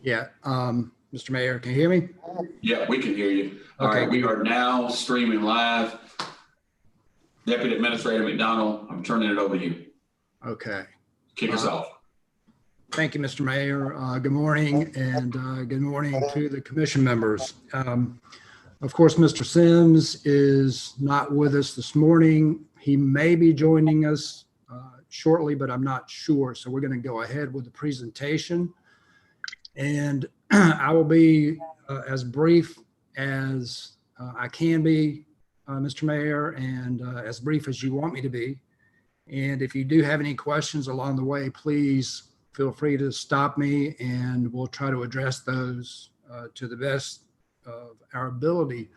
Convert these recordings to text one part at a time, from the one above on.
Yeah, Mr. Mayor, can you hear me? Yeah, we can hear you. All Okay. right, we are now streaming live. Deputy Administrator McDonald, I'm turning it over to you. Okay. Kick us off. Thank you, Mr. Mayor. Good morning, and good morning to the commission members. Of course, Mr. Sims is not with us this morning. He may be joining us shortly, but I'm not sure. So we're going to go ahead with the presentation. And I will be as brief as I can be, Mr. Mayor, and as brief as you want me to be. And if you do have any questions along the way, please feel free to stop me and we'll try to address those to the best of our ability.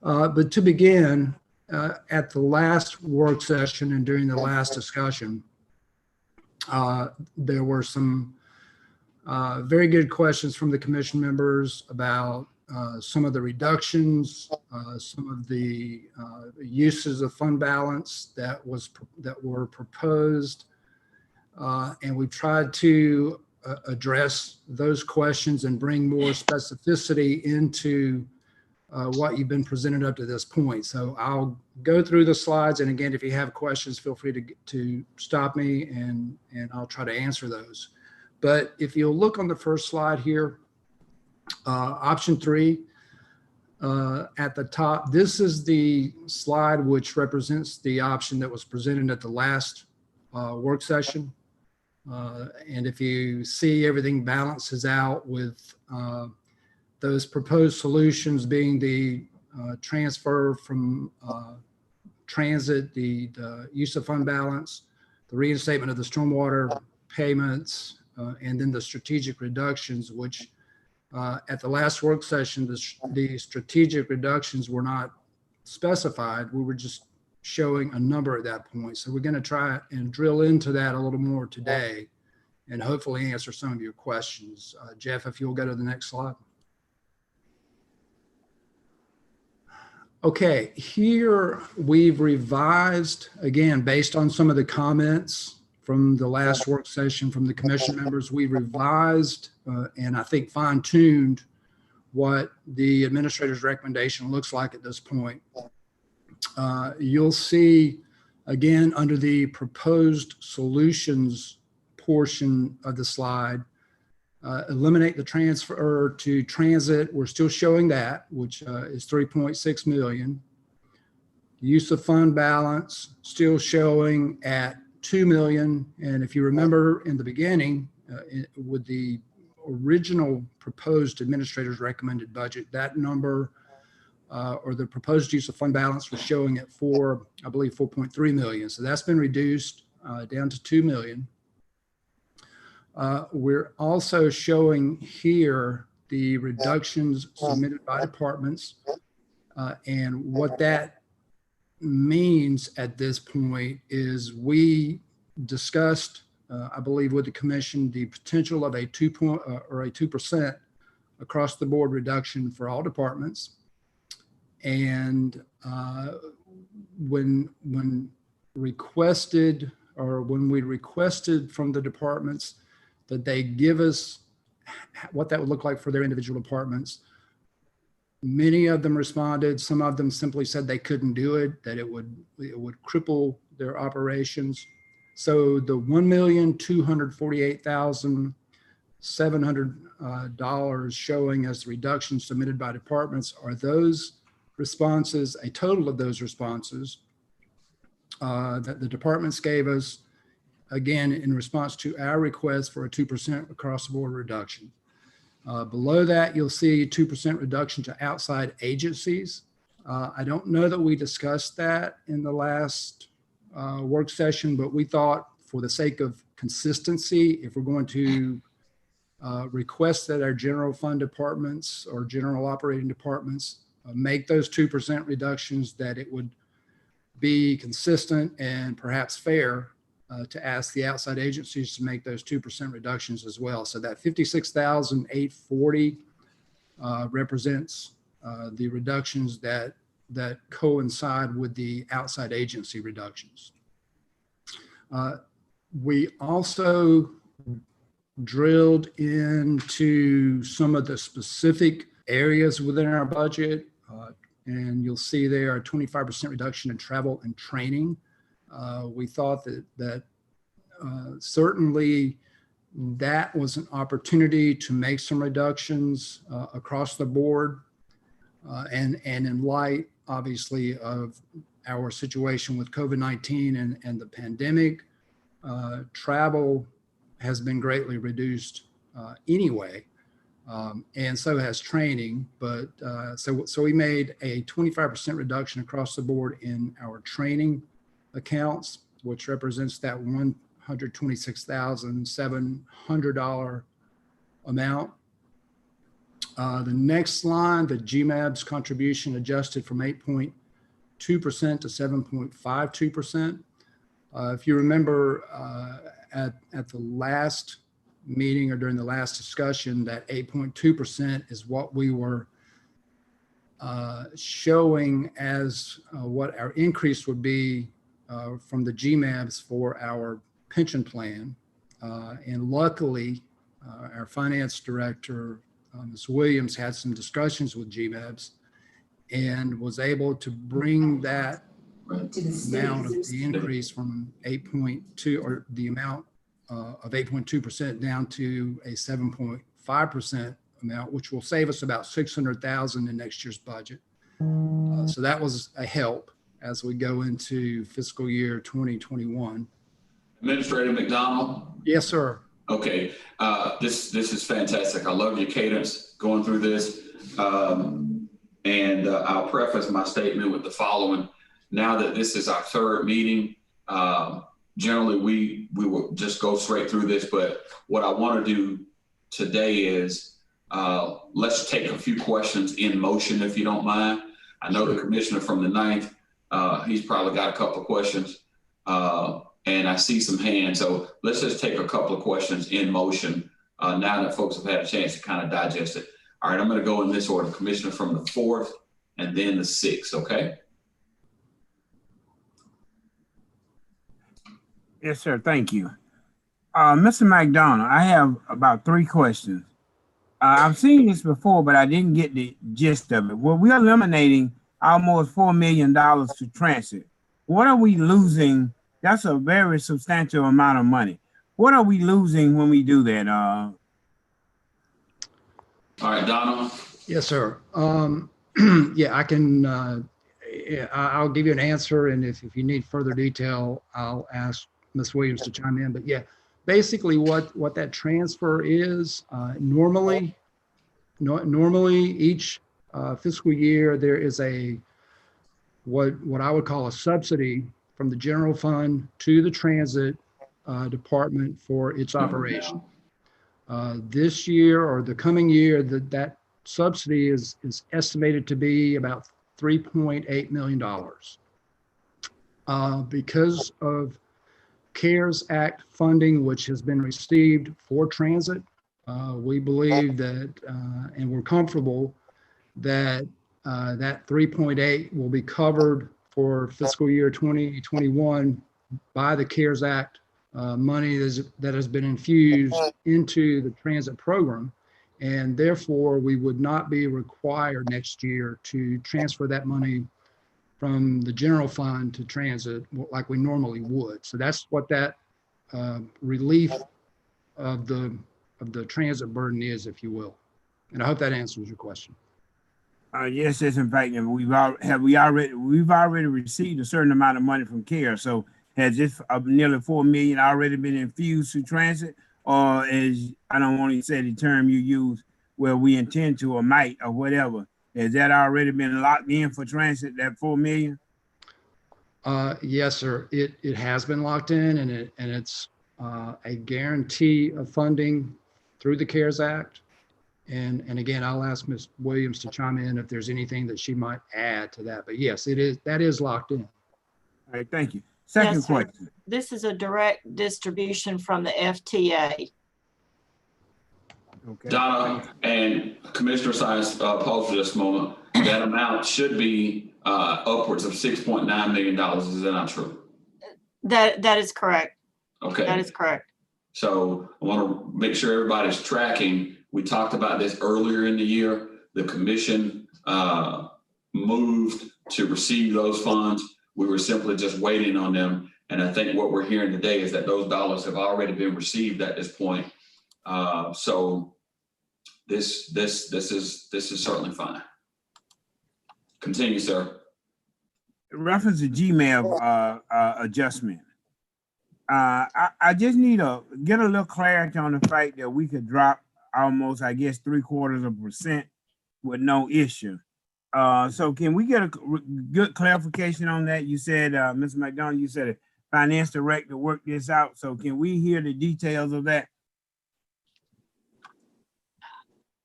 But to begin, at the last work session and during the last discussion, there were some very good questions from the commission members about some of the reductions, some of the uses of fund balance that were proposed, and we tried to address those questions and bring more specificity into what you've been presented up to this point. So I'll go through the slides, and again, if you have questions, feel free to stop me and I'll try to answer those. But if you'll look on the first slide here, option 3 at the top, this is the slide which represents the option that was presented at the last work session. And if you see, everything balances out with those proposed solutions being the transfer from transit, the use of fund balance, the reinstatement of the stormwater payments, and then the strategic reductions, which at the last work session, the strategic reductions were not specified. We were just showing a number at that point. So we're going to try and drill into that a little more today and hopefully answer some of your questions. Jeff, if you'll go to the next slide. Okay, here we've revised, again, based on some of the comments from the last work session from the commission members, we revised and I think fine-tuned what the administrator's recommendation looks like at this point. You'll see, again, under the proposed solutions portion of the slide, eliminate the transfer to transit. We're still showing that, which is 3.6 million. Use of fund balance still showing at 2 million. And if you remember in the beginning, with the original proposed administrator's recommended budget, that number or the proposed use of fund balance was showing at I believe 4.3 million. So that's been reduced down to 2 million. We're also showing here the reductions submitted by departments and what that means at this point is we discussed, I believe with the commission, the potential of a 2% across the board reduction for all departments. And when we requested from the departments that they give us what that would look like for their individual departments, many of them responded. Some of them simply said they couldn't do it, that it would cripple their operations. So the $1,248,700 showing as the reduction submitted by departments are those responses, a total of those responses that the departments gave us, again, in response to our request for a 2% across the board reduction. Below that, you'll see 2% reduction to outside agencies. I don't know that we discussed that in the last work session, but we thought for the sake of consistency, if we're going to request that our general fund departments or general operating departments make those 2% reductions, that it would be consistent and perhaps fair to ask the outside agencies to make those 2% reductions as well. So that 56,840 represents the reductions that coincide with the outside agency reductions. We also drilled into some of the specific areas within our budget. And you'll see there a 25% reduction in travel and training. We thought that certainly that was an opportunity to make some reductions across the board. And in light, obviously, of our situation with COVID-19 and the pandemic, travel has been greatly reduced anyway, and so has training. But so we made a 25% reduction across the board in our training accounts, which represents that $126,700 amount. The next line, the GMAB's contribution adjusted from 8.2% to 7.52%. If you remember at the last meeting or during the last discussion, that 8.2% is what we were showing as what our increase would be from the GMABs for our pension plan. And luckily, our finance director, Ms. Williams, had some discussions with GMABs and was able to bring that amount of the increase from 8.2 or the amount of 8.2% down to a 7.5% amount, which will save us about $600,000 in next year's budget. So that was a help as we go into fiscal year 2021. Administrator McDonald? Yes, sir. Okay, this is fantastic. I love your cadence going through this. And I'll preface my statement with the following. Now that this is our third meeting, generally we will just go straight through this, but what I want to do today is let's take a few questions in motion, if you don't mind. I know the commissioner from the 9th, he's probably got a couple of questions. And I see some hands, so let's just take a couple of questions in motion now that folks have had a chance to kind of digest it. All right, I'm going to go in this order: Commissioner from the 4th and then the 6th, okay? Yes, sir, thank you. Mr. McDonald, I have about 3 questions. I've seen this before, but I didn't get the gist of it. Well, we're eliminating almost $4 million to transit. What are we losing? That's a very substantial amount of money. What are we losing when we do that? All right, Donald. Yes, sir. Yeah, I can, I'll give you an answer. And if you need further detail, I'll ask Ms. Williams to chime in. But yeah, basically what that transfer is, normally each fiscal year, there is what I would call a subsidy from the general fund to the transit department for its operation. This year or the coming year, that subsidy is estimated to be about $3.8 million. Because of CARES Act funding, which has been received for transit, we believe that, and we're comfortable that that 3.8 will be covered for fiscal year 2021 by the CARES Act money that has been infused into the transit program. And therefore, we would not be required next year to transfer that money from the general fund to transit like we normally would. So that's what that relief of the transit burden is, if you will. And I hope that answers your question. Yes, yes. In fact, we've already received a certain amount of money from CARE. So has this nearly $4 million already been infused to transit, or is, I don't want to say the term you use, where we intend to or might or whatever? Has that already been locked in for transit, that $4 million? Yes, sir. It has been locked in, and it's a guarantee of funding through the CARES Act. And again, I'll ask Ms. Williams to chime in if there's anything that she might add to that. But yes, that is locked in. All right, thank you. Second question. This is a direct distribution from the FTA. Okay. Donna and Commissioner Science, pause for just a moment. That amount should be upwards of $6.9 million. Is that not true? That is correct. Okay. That is correct. So I want to make sure everybody's tracking. We talked about this earlier in the year. The commission moved to receive those funds. We were simply just waiting on them. And I think what we're hearing today is that those dollars have already been received at this point. So this is certainly fine. Continue, sir. In reference to GMAB adjustment, I just need to get a little clarity on the fact that we could drop almost, I guess, 0.75% with no issue. So can we get a good clarification on that? You said, Mr. McDonald, you said a finance director worked this out. So can we hear the details of that?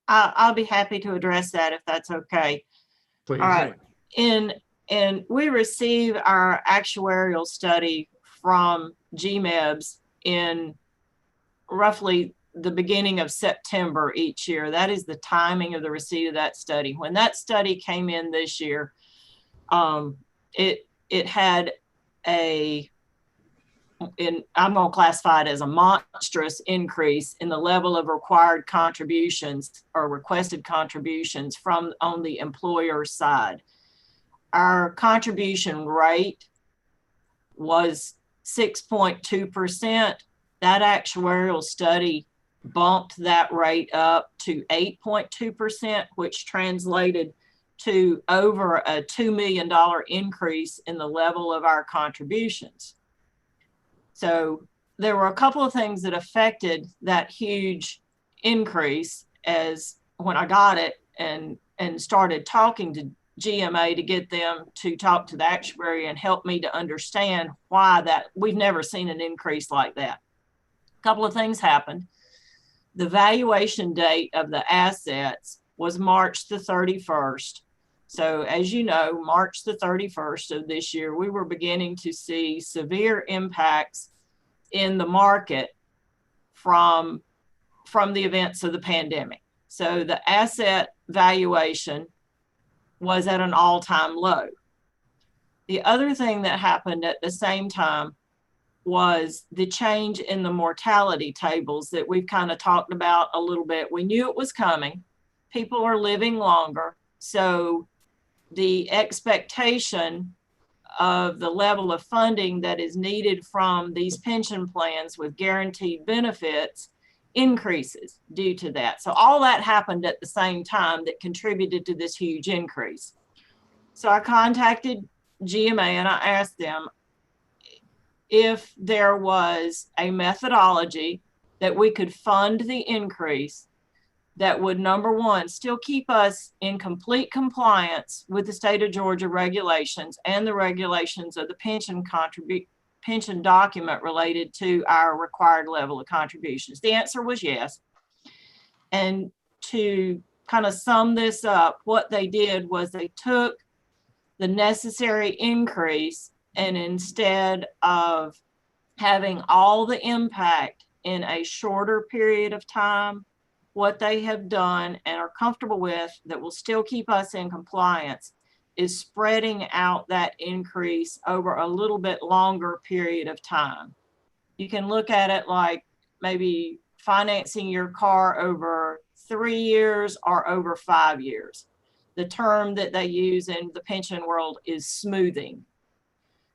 I'll be happy to address that if that's okay. Please. All right. And we receive our actuarial study from GMEBS in roughly the beginning of September each year. That is the timing of the receipt of that study. When that study came in this year, it had I'm going to classify it as a monstrous increase in the level of required contributions or requested contributions from on the employer side. Our contribution rate was 6.2%. That actuarial study bumped that rate up to 8.2%, which translated to over a $2 million increase in the level of our contributions. So there were a couple of things that affected that huge increase as when I got it and started talking to GMA to get them to talk to the actuary and help me to understand why that we've never seen an increase like that. A couple of things happened. The valuation date of the assets was March the 31st. So as you know, March the 31st of this year, we were beginning to see severe impacts in the market from the events of the pandemic. So the asset valuation was at an all-time low. The other thing that happened at the same time was the change in the mortality tables that we've kind of talked about a little bit. We knew it was coming. People are living longer. So the expectation of the level of funding that is needed from these pension plans with guaranteed benefits increases due to that. So all that happened at the same time that contributed to this huge increase. So I contacted GMA and I asked them if there was a methodology that we could fund the increase that would, number one, still keep us in complete compliance with the state of Georgia regulations and the regulations of the pension document related to our required level of contributions. The answer was yes. And to kind of sum this up, what they did was they took the necessary increase, and instead of having all the impact in a shorter period of time, what they have done and are comfortable with that will still keep us in compliance is spreading out that increase over a little bit longer period of time. You can look at it like maybe financing your car over 3 years or over 5 years. The term that they use in the pension world is smoothing.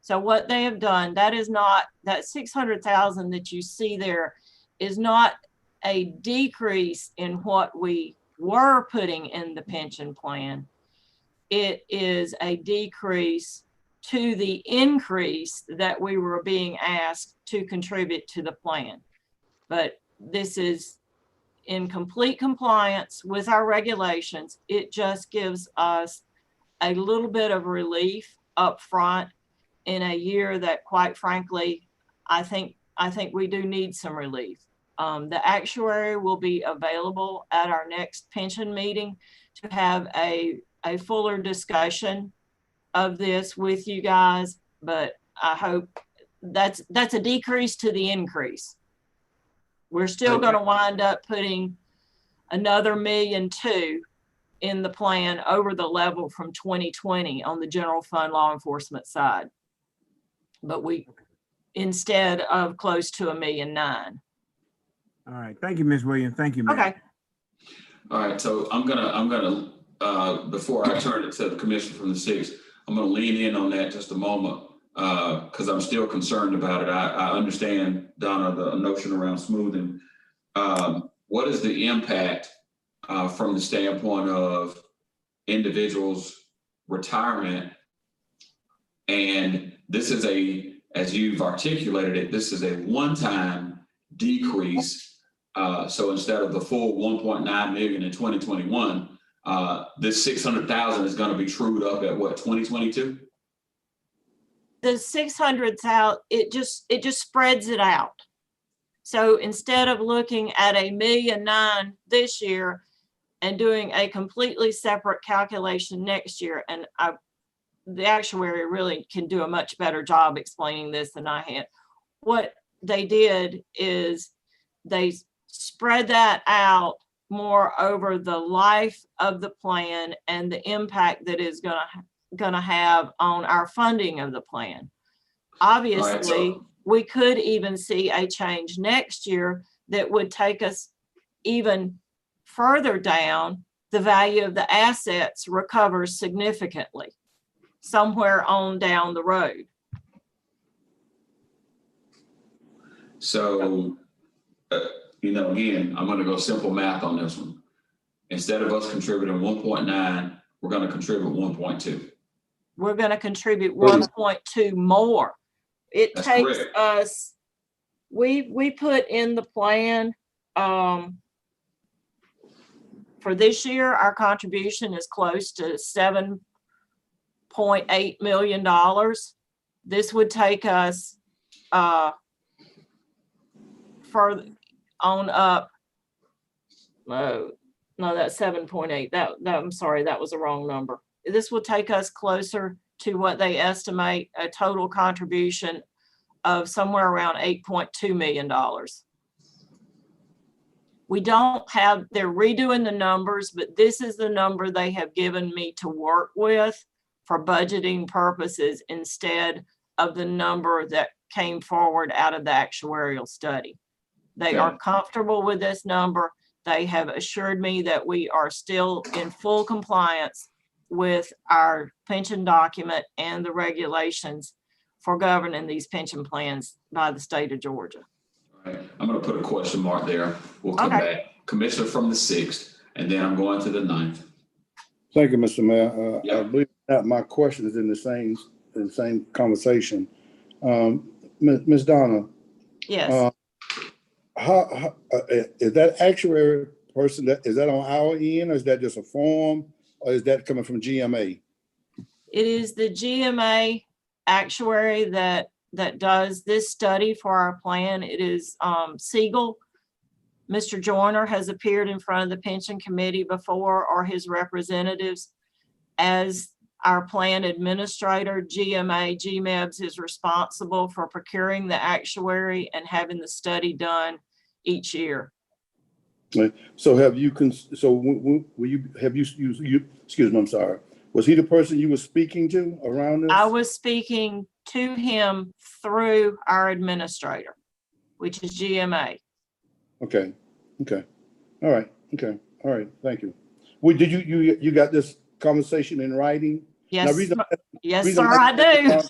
So what they have done, that is not, that 600,000 that you see there is not a decrease in what we were putting in the pension plan. It is a decrease to the increase that we were being asked to contribute to the plan. But this is in complete compliance with our regulations. It just gives us a little bit of relief up front in a year that, quite frankly, I think we do need some relief. The actuary will be available at our next pension meeting to have a fuller discussion of this with you guys, but I hope that's a decrease to the increase. We're still going to wind up putting another $1.2 million in the plan over the level from 2020 on the general fund law enforcement side, but we instead of close to $1.9 million. All right. Thank you, Ms. Williams. Thank you, ma'am. Okay. All right, so I'm gonna before I turn it to the commissioner from the 6th, I'm gonna lean in on that just a moment because I'm still concerned about it. I understand, Donna, the notion around smoothing. What is the impact from the standpoint of individuals' retirement? And this is as you've articulated it, this is a one-time decrease. So instead of the full 1.9 million in 2021, this 600,000 is going to be trued up at what, 2022? The 600,000, it just spreads it out. So instead of looking at $1.9 million this year and doing a completely separate calculation next year, and the actuary really can do a much better job explaining this than I had. What they did is they spread that out more over the life of the plan and the impact that is gonna have on our funding of the plan. Obviously, we could even see a change next year that would take us even further down. The value of the assets recovers significantly somewhere on down the road. So, again, I'm going to go simple math on this one. Instead of us contributing 1.9, we're going to contribute 1.2. We're going to contribute 1.2 more. It That's takes correct. us, we put in the plan, for this year, our contribution is close to $7.8 million. This would take us further on up. No, that's 7.8. That I'm sorry, that was the wrong number. This will take us closer to what they estimate a total contribution of somewhere around $8.2 million. We don't have, they're redoing the numbers, but this is the number they have given me to work with for budgeting purposes instead of the number that came forward out of the actuarial study. They are comfortable with this number. They have assured me that we are still in full compliance with our pension document and the regulations for governing these pension plans by the state of Georgia. All right. I'm going to put a question mark there. We'll come back. Commissioner from the 6th, and then I'm going to the 9th. Thank you, Mr. Mayor. I believe that my question is in the same conversation. Ms. Donna. Yes. How is that actuary person, is that on our end, or is that just a form, or is that coming from GMA? It is the GMA actuary that does this study for our plan. It is Siegel. Mr. Joyner has appeared in front of the pension committee before, or his representatives. As our plan administrator, GMEBS is responsible for procuring the actuary and having the study done each year. So have you, excuse me, I'm sorry. Was he the person you were speaking to around this? I was speaking to him through our administrator, which is GMA. Okay. All right. Thank you. Did you got this conversation in writing? Yes, yes, sir, I do.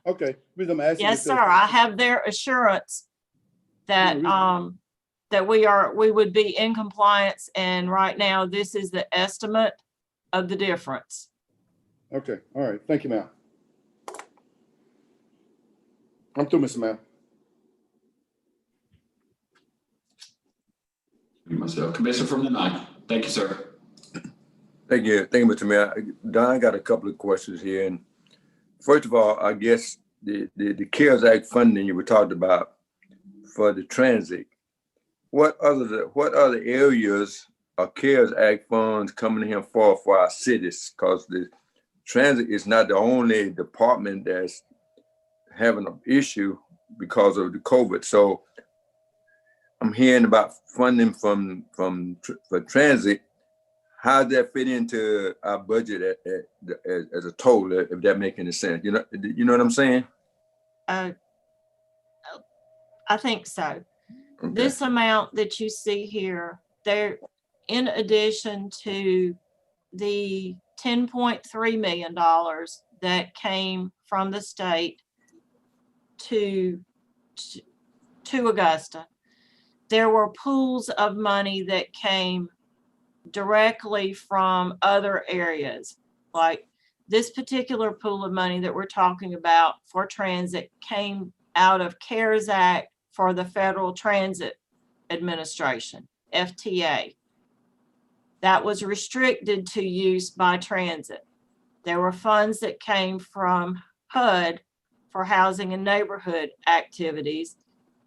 Okay. Reason I'm asking yes, sir. I have their assurance that that we would be in compliance, and right now this is the estimate of the difference. Okay. All right. Thank you, ma'am. I'm through, Mr. Mayor. Myself, Commissioner from the 9th. Thank you, sir. Thank you, Mr. Mayor. Don, I got a couple of questions here. And first of all, I guess the CARES Act funding you were talking about for the transit. What other areas are CARES Act funds coming in for our cities? Because the transit is not the only department that's having an issue because of the COVID. So I'm hearing about funding for transit. How does that fit into our budget as a total, if that makes any sense? You know what I'm saying? I think so. Okay. This amount that you see here, there, in addition to the $10.3 million that came from the state to Augusta, there were pools of money that came directly from other areas. Like this particular pool of money that we're talking about for transit came out of CARES Act for the Federal Transit Administration, FTA. That was restricted to use by transit. There were funds that came from HUD for housing and neighborhood activities,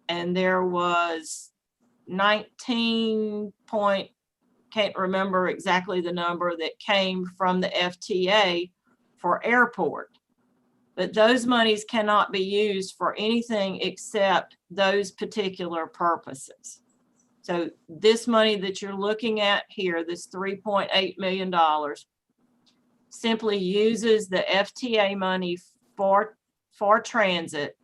and there was 19 point, can't remember exactly the number, that came from the FTA for airport. But those monies cannot be used for anything except those particular purposes. So this money that you're looking at here, this $3.8 million, simply uses the FTA money for transit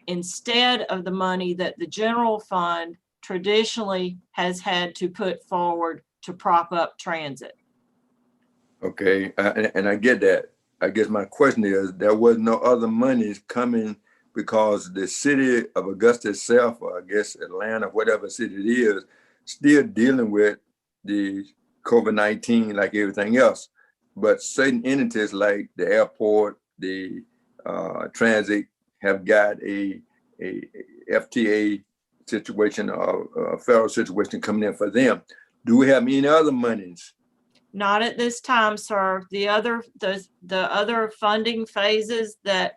instead of the money that the general fund traditionally has had to put forward to prop up transit. Okay, and I get that. I guess my question is, there was no other monies coming because the city of Augusta itself, or I guess Atlanta, whatever city it is, still dealing with the COVID-19 like everything else. But certain entities like the airport, the transit have got a FTA situation or a federal situation coming in for them. Do we have any other monies? Not at this time, sir. The other funding phases that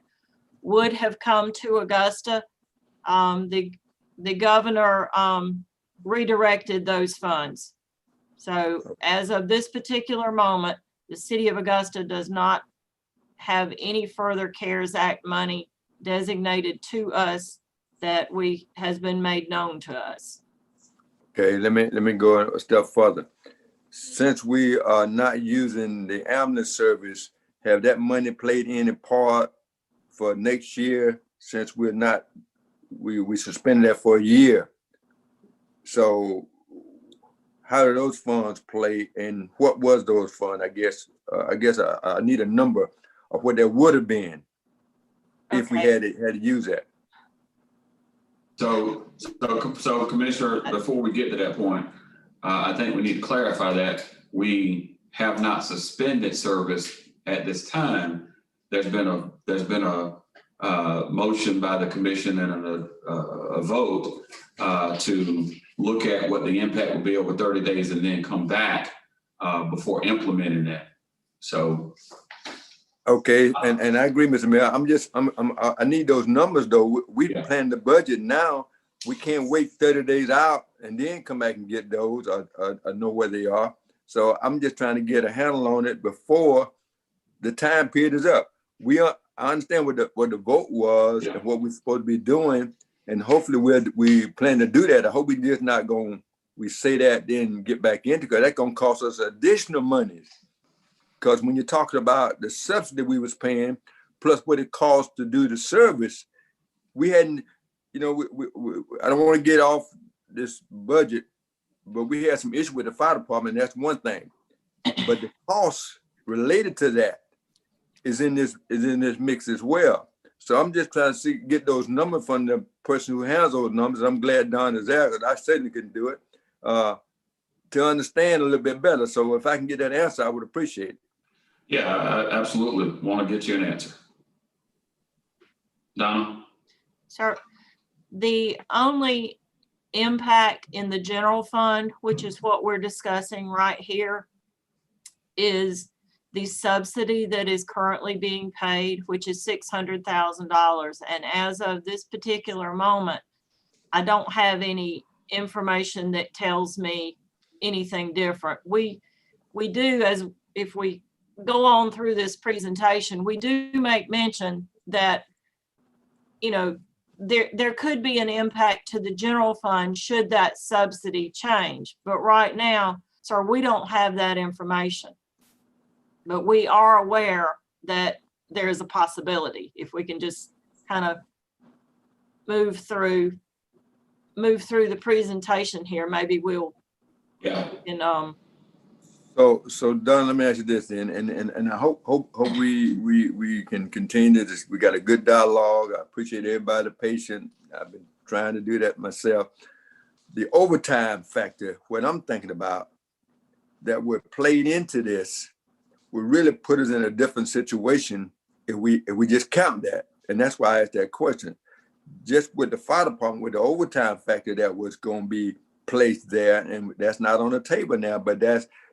would have come to Augusta, the governor redirected those funds. So as of this particular moment, the city of Augusta does not have any further CARES Act money designated to us that has been made known to us. Okay, let me go a step further. Since we are not using the ambulance service, have that money played any part for next year? Since we're not, we suspended that for a year. So how do those funds play, and what was those funds? I guess I need a number of what that would have been if we had to use that. So Commissioner, before we get to that point, I think we need to clarify that we have not suspended service at this time. There's been a motion by the commission and a vote to look at what the impact will be over 30 days and then come back before implementing that. So. Okay, and I agree, Mr. Mayor. I need those numbers though. We plan the budget now. We can't wait 30 days out and then come back and get those or know where they are. So I'm just trying to get a handle on it before the time period is up. I understand what the vote was and what we're supposed to be doing, and hopefully we plan to do that. I hope we just not we say that then get back into it, because that's gonna cost us additional monies. Because when you're talking about the subsidy we was paying plus what it costs to do the service, we hadn't, I don't want to get off this budget, but we had some issue with the fire department. That's one thing, but the cost related to that is in this mix as well. So I'm just trying to get those numbers from the person who has those numbers. I'm glad Don is there, because I certainly couldn't do it, to understand a little bit better. So if I can get that answer, I would appreciate it. Yeah, I absolutely want to get you an answer. Donna? Sir, the only impact in the general fund, which is what we're discussing right here, is the subsidy that is currently being paid, which is $600,000. And as of this particular moment, I don't have any information that tells me anything different. We do, as if we go on through this presentation, we do make mention that, there could be an impact to the general fund should that subsidy change. But right now, sir, we don't have that information. But we are aware that there is a possibility, if we can just kind of move through the presentation here, maybe we'll, Yeah. So Don, let me ask you this then, and I hope we can continue this. We got a good dialogue. I appreciate everybody patient. I've been trying to do that myself. The overtime factor, what I'm thinking about, that would played into this, would really put us in a different situation if we just count that. And that's why I asked that question. Just with the fire department, with the overtime factor that was going to be placed there, and that's not on the table now, but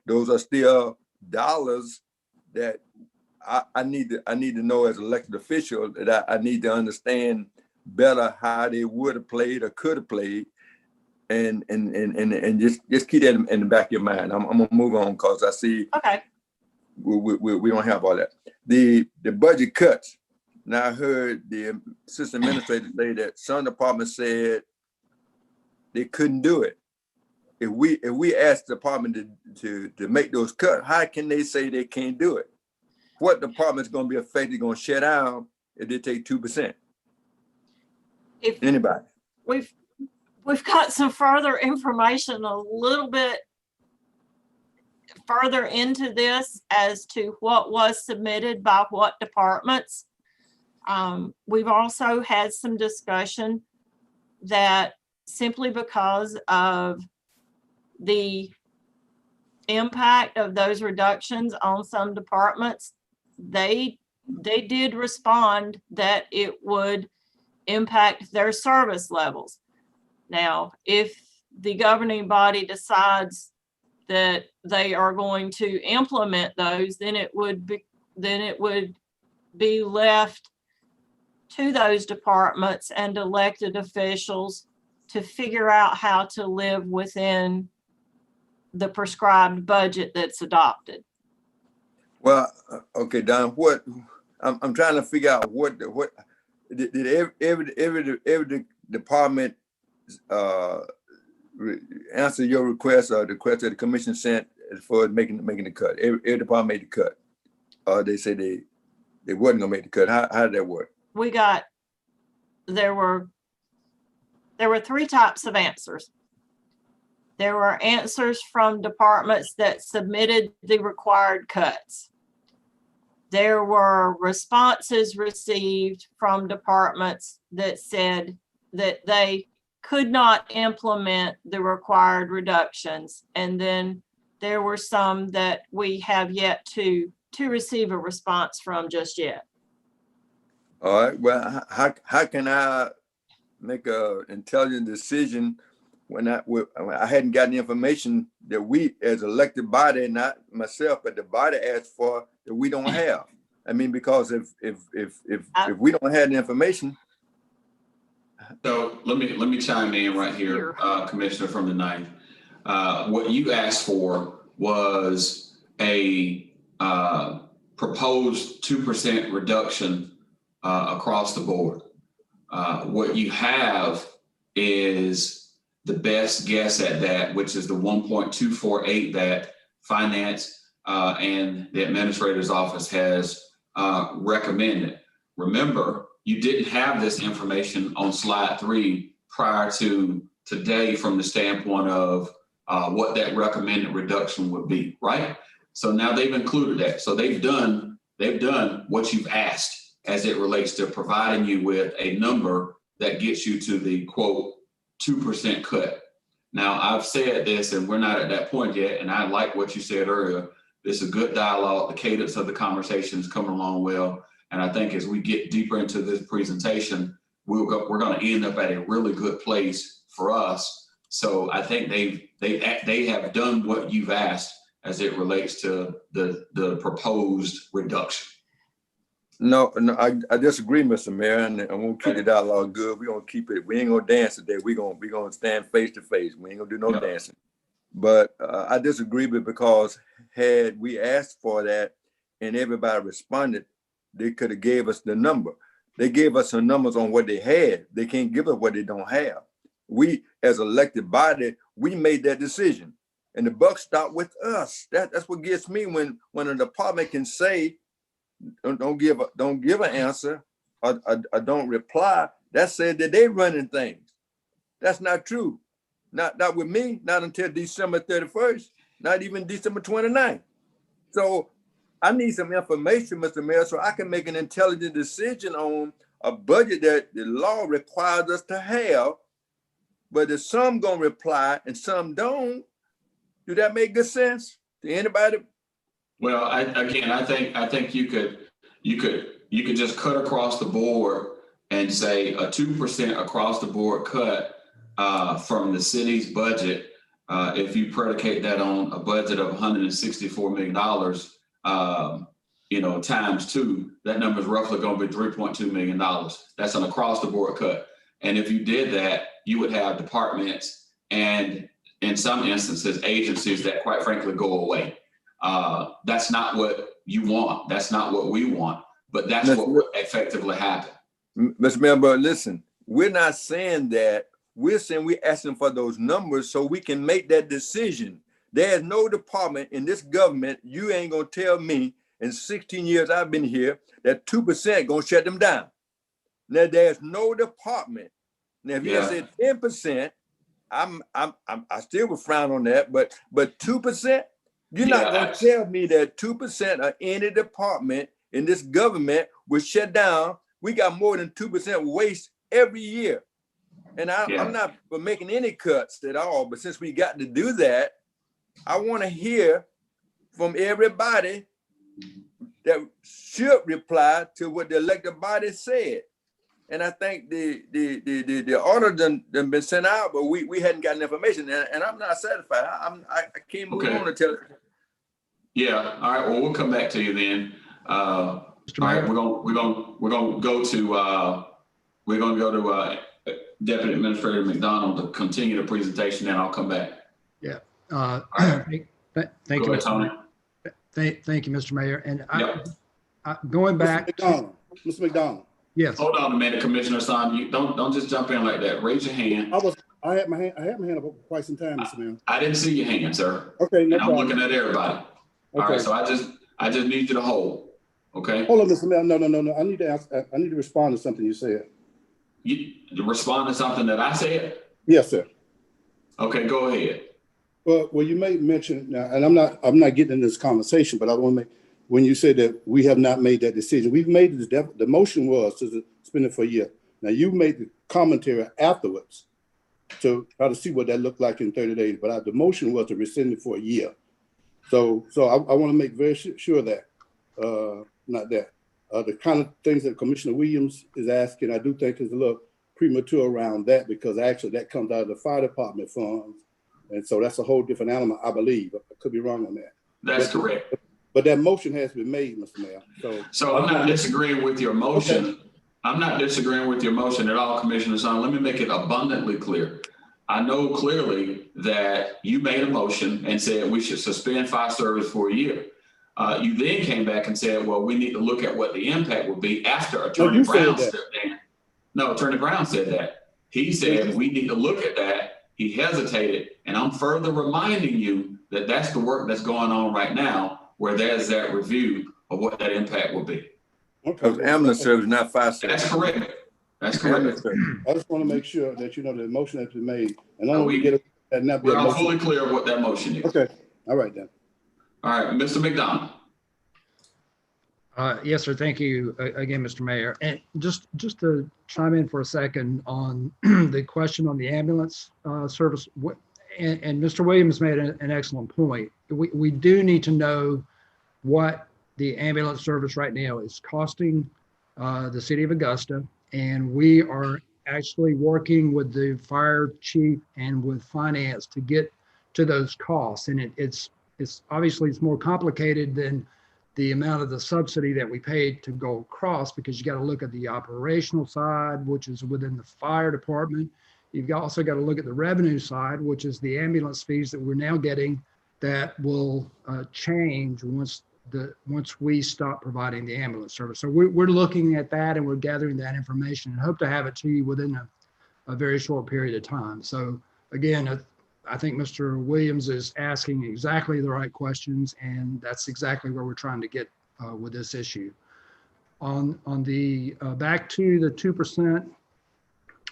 those are still dollars that I need to know as an elected official, that I need to understand better how they would have played or could have played, and just keep that in the back of your mind. I'm gonna move on because I see okay. We don't have all that. The budget cuts. Now I heard the assistant administrator say that some departments said they couldn't do it. If we ask the department to make those cuts, how can they say they can't do it? What department's going to be affected, going to shut down if they take 2%? If Anybody? we've got some further information a little bit further into this as to what was submitted by what departments. We've also had some discussion that simply because of the impact of those reductions on some departments, they did respond that it would impact their service levels. Now, if the governing body decides that they are going to implement those, then it would be left to those departments and elected officials to figure out how to live within the prescribed budget that's adopted. Well, okay, Don. What I'm trying to figure out what did every department answer your request or the request that the commission sent as far as making the cut? Every department made the cut. They say they wasn't gonna make the cut. How did that work? There were 3 types of answers. There were answers from departments that submitted the required cuts. There were responses received from departments that said that they could not implement the required reductions. And then there were some that we have yet to receive a response from just yet. All right. Well, how can I make an intelligent decision when I hadn't gotten the information that we as elected body, not myself, but the body asked for, that we don't have? I mean, because if we don't have the information. So let me chime in right here, Commissioner from the 9th. What you asked for was a proposed 2% reduction across the board. What you have is the best guess at that, which is the 1.248 that finance and the administrator's office has recommended. Remember, you didn't have this information on slide 3 prior to today from the standpoint of what that recommended reduction would be, right? So now they've included that. So they've done what you've asked as it relates to providing you with a number that gets you to the quote 2% cut. Now, I've said this, and we're not at that point yet, and I like what you said earlier. This is a good dialogue. The cadence of the conversation is coming along well. And I think as we get deeper into this presentation, we're going to end up at a really good place for us. So I think they have done what you've asked as it relates to the proposed reduction. No, I disagree, Mr. Mayor, and I'm gonna keep the dialogue good. We're gonna keep it. We ain't gonna dance today. We're gonna stand face to face. We ain't gonna do no dancing. But I disagree because had we asked for that and everybody responded, they could have gave us the number. They gave us some numbers on what they had. They can't give us what they don't have. We, as elected body, we made that decision, and the buck stopped with us. That's what gets me when a department can say, don't give an answer or don't reply, that said that they running things. That's not true. Not with me, not until December 31st, not even December 29th. So I need some information, Mr. Mayor, so I can make an intelligent decision on a budget that the law requires us to have. But if some gonna reply and some don't, do that make good sense to anybody? Well, I think you could just cut across the board and say a 2% across the board cut from the city's budget. If you predicate that on a budget of $164 million, times 2, that number is roughly going to be $3.2 million. That's an across the board cut. And if you did that, you would have departments and in some instances, agencies that quite frankly go away. That's not what you want. That's not what we want, but that's what would effectively happen. Mr. Mayor, but listen, we're not saying that. We're saying we're asking for those numbers so we can make that decision. There's no department in this government, you ain't gonna tell me in 16 years I've been here that 2% gonna shut them down. Now there's no department. Now if you said 10%, I still would frown on that, but 2%, you're not gonna tell me that 2% of any department in this government will shut down. We got more than 2% waste every year. And I'm not for making any cuts at all, but since we got to do that, I want to hear from everybody that should reply to what the elected body said. And I think the order done been sent out, but we hadn't gotten information, and I'm not satisfied. I can't move on until. Yeah. All right. Well, we'll come back to you then. All right. We're gonna go to Deputy Administrator McDonald to continue the presentation, and I'll come back. Yeah. Right. Thank you, Tony. Thank you, Mr. Mayor. And going back, Mr. McDonald. Yes. Hold on a minute, Commissioner Son. You don't just jump in like that. Raise your hand. I had my hand up for quite some time, Mr. Mayor. I didn't see your hand, sir. Okay, no and I'm looking at everybody. Okay. All right. So I just need you to hold. Okay. Hold on, Mr. Mayor. No. I need to respond to something you said. You respond to something that I said? Yes, sir. Okay, go ahead. Well, you made mention now, and I'm not getting in this conversation, but I want to make, when you said that we have not made that decision, we've made the motion was to spend it for a year. Now you made the commentary afterwards to try to see what that looked like in 30 days, but the motion was to rescind it for a year. So I want to make very sure that not that the kind of things that Commissioner Williams is asking, I do think is a little premature around that, because actually that comes out of the fire department funds. And so that's a whole different element, I believe. I could be wrong on that. That's correct. But that motion has been made, Mr. Mayor. So I'm not disagreeing with your motion. Okay. I'm not disagreeing with your motion at all, Commissioner Son. Let me make it abundantly clear. I know clearly that you made a motion and said we should suspend fire service for a year. You then came back and said, well, we need to look at what the impact would be after Attorney Brown stepped in. No, Attorney Brown said that. He said we need to look at that. He hesitated, and I'm further reminding you that that's the work that's going on right now, where there's that review of what that impact will be. Because ambulance service, not fire service. That's correct. That's correct. I just want to make sure that you know the motion has been made, and I don't want to get it and not be We're all fully clear of what that motion is. Okay. All right then. All right, Mr. McDonald. Yes, sir. Thank you again, Mr. Mayor. And just to chime in for a second on the question on the ambulance service, and Mr. Williams made an excellent point. We do need to know what the ambulance service right now is costing the city of Augusta, and we are actually working with the fire chief and with finance to get to those costs. And it's obviously it's more complicated than the amount of the subsidy that we paid to go across, because you got to look at the operational side, which is within the fire department. You've also got to look at the revenue side, which is the ambulance fees that we're now getting that will change once we stop providing the ambulance service. So we're looking at that, and we're gathering that information and hope to have it to you within a very short period of time. So again, I think Mr. Williams is asking exactly the right questions, and that's exactly where we're trying to get with this issue. On the back to the 2%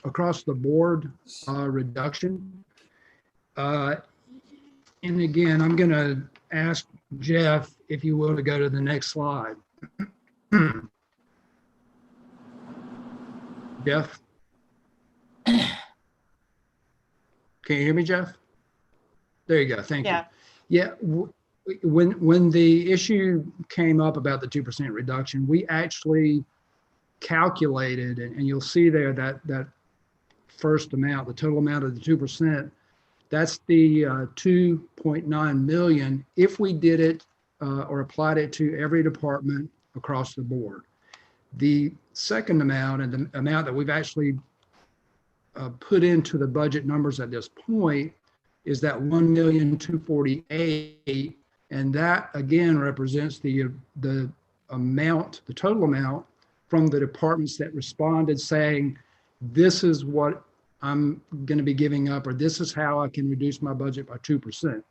across the board reduction. And again, I'm going to ask Jeff, if you will, to go to the next slide. Jeff? Can you hear me, Jeff? There you go. Thank you. Yeah. When the issue came up about the 2% reduction, we actually calculated, and you'll see there that first amount, the total amount of the 2%, that's the 2.9 million if we did it or applied it to every department across the board. The second amount, and the amount that we've actually put into the budget numbers at this point, is that 1,248,000, and that again represents the amount, the total amount from the departments that responded saying, this is what I'm going to be giving up, or this is how I can reduce my budget by 2%.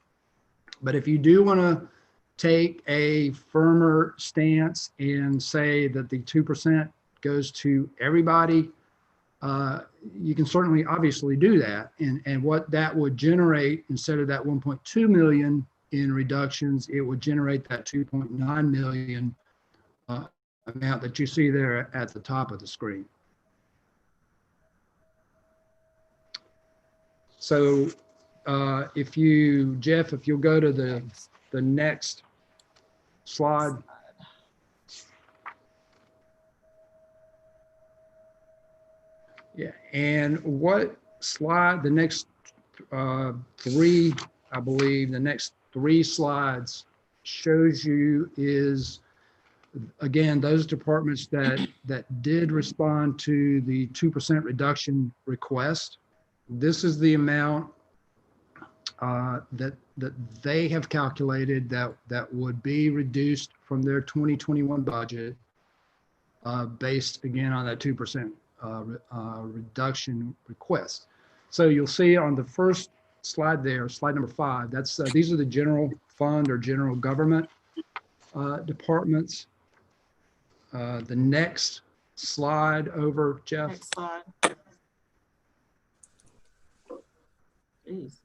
But if you do want to take a firmer stance and say that the 2% goes to everybody, you can certainly obviously do that. And what that would generate, instead of that 1.2 million in reductions, it would generate that 2.9 million amount that you see there at the top of the screen. So if you, Jeff, if you'll go to the next slide. Yeah, and what slide, the next three, I believe, the next three slides shows you is, again, those departments that did respond to the 2% reduction request. This is the amount that they have calculated that would be reduced from their 2021 budget based again on that 2% reduction request. So you'll see on the first slide there, slide number 5, that's these are the general fund or general government departments. The next slide over, Jeff. Next slide. Jeez.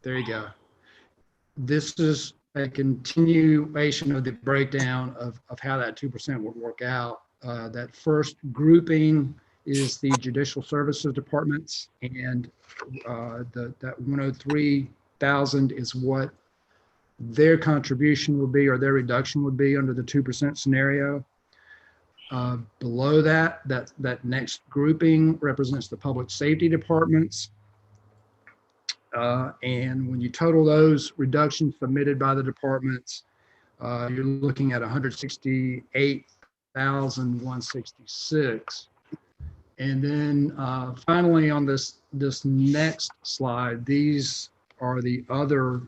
There you go. This is a continuation of the breakdown of how that 2% would work out. That first grouping is the judicial services departments, and that 103,000 is what their contribution would be, or their reduction would be under the 2% scenario. Below that next grouping represents the public safety departments. And when you total those reductions submitted by the departments, you're looking at 168,166. And then finally on this next slide, these are the other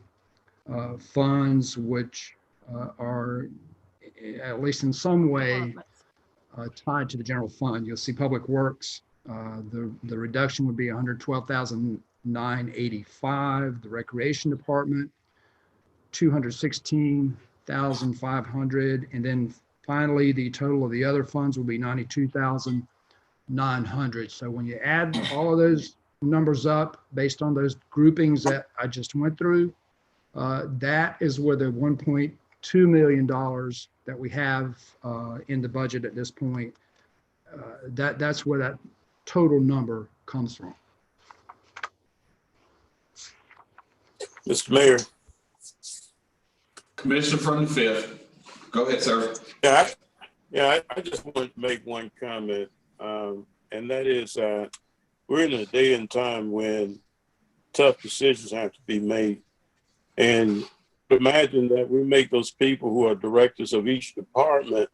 funds which are, at least in some way, tied to the general fund. You'll see public works, the reduction would be 112,985. The recreation department, 216,500, and then finally the total of the other funds will be 92,900. So when you add all of those numbers up based on those groupings that I just went through, that is where the $1.2 million that we have in the budget at this point, that's where that total number comes from. Mr. Mayor. Commissioner from the 5th. Go ahead, sir. I just wanted to make one comment, and that is we're in a day and time when tough decisions have to be made. And imagine that we make those people who are directors of each department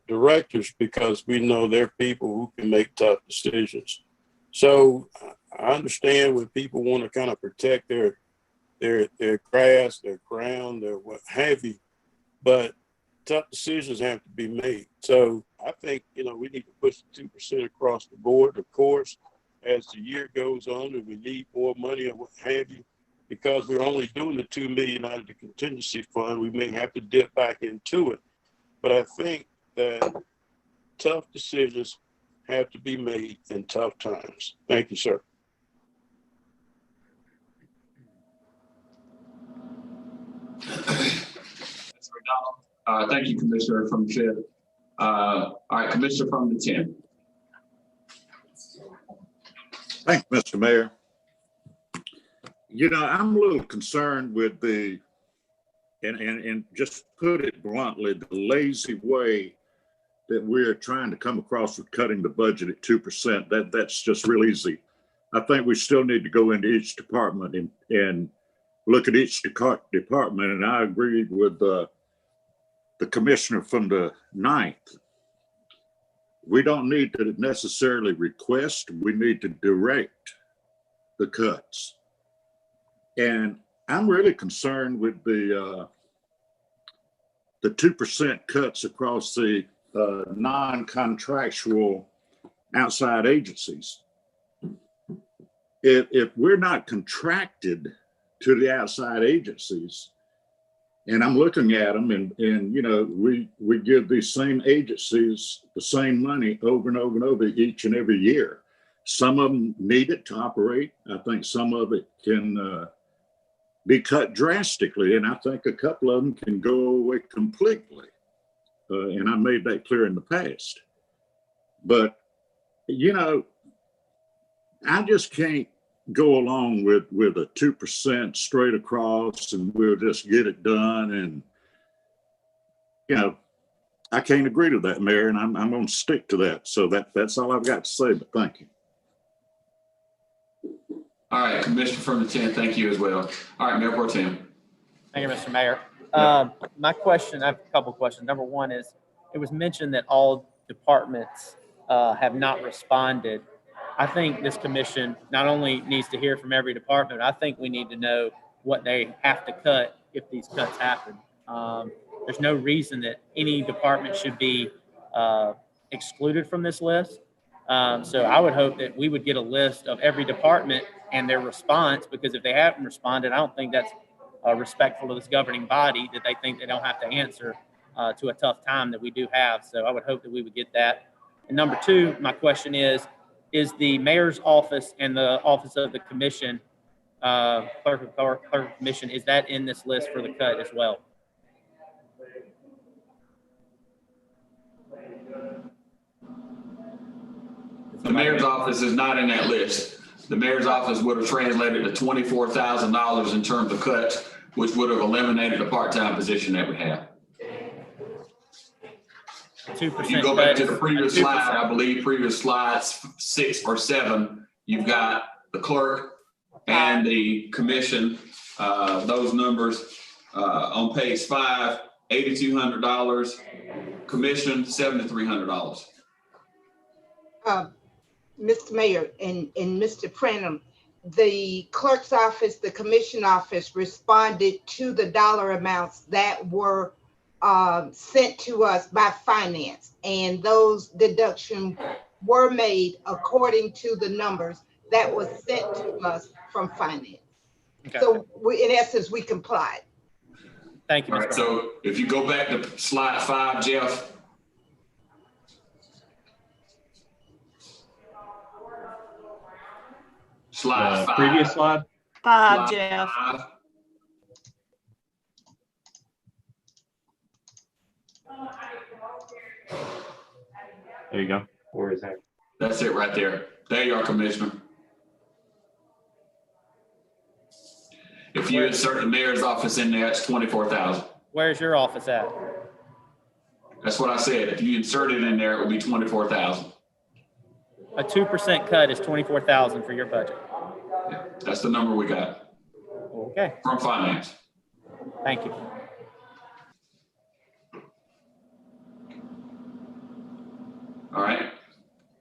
directors, because we know they're people who can make tough decisions. So I understand when people want to kind of protect their grass, their ground, their what have you, but tough decisions have to be made. So I think, we need to push the 2% across the board. Of course, as the year goes on and we need more money or what have you, because we're only doing the 2 million out of the contingency fund, we may have to dip back into it. But I think that tough decisions have to be made in tough times. Thank you, sir. Thank you, Commissioner from the 5th. All right, Commissioner from the 10th. Thank you, Mr. Mayor. You know, I'm a little concerned with the, and just put it bluntly, the lazy way that we're trying to come across with cutting the budget at 2%. That's just real easy. I think we still need to go into each department and look at each department. And I agree with the commissioner from the 9th. We don't need to necessarily request, we need to direct the cuts. And I'm really concerned with the 2% cuts across the non-contractual outside agencies. If we're not contracted to the outside agencies, and I'm looking at them and you know, we give these same agencies the same money over and over and over each and every year. Some of them need it to operate. I think some of it can be cut drastically. And I think a couple of them can go away completely. And I made that clear in the past. But, you know, I just can't go along with a 2% straight across and we'll just get it done. And, you know, I can't agree to that, Mayor, and I'm going to stick to that. So that's all I've got to say, but thank you. All right, Commissioner from the 10th, thank you as well. All right, Mayor Pro Tem. Thank you, Mr. Mayor. My question, I have a couple of questions. Number one is, it was mentioned that all departments have not responded. I think this commission not only needs to hear from every department, I think we need to know what they have to cut if these cuts happen. There's no reason that any department should be excluded from this list. So I would hope that we would get a list of every department and their response, because if they haven't responded, I don't think that's respectful to this governing body, that they think they don't have to answer to a tough time that we do have. So I would hope that we would get that. And number two, my question is the mayor's office and the office of the commission, clerk of commission, is that in this list for the cut as well? The mayor's office is not in that list. The mayor's office would have translated to $24,000 in terms of cuts, which would have eliminated a part-time position that we have. 2%. If you go back to the previous slide, I believe previous slides 6 or 7, you've got the clerk and the commission, those numbers on page 5, $8,200, commission $7,300. Mr. Mayor and Mr. Prenham, the clerk's office, the commission office responded to the dollar amounts that were sent to us by finance, and those deductions were made according to the numbers that was sent to us from finance. Okay. So in essence, we complied. Thank you. All right, so if you go back to slide 5, Jeff. Slide 5. Previous slide? 5, Jeff. 5. There you go. Where is that? That's it right there. There you are, Commissioner. If you insert the mayor's office in there, it's 24,000. Where's your office at? That's what I said. If you insert it in there, it would be 24,000. A 2% cut is 24,000 for your budget. Yeah, that's the number we got. Okay. From finance. Thank you. All right.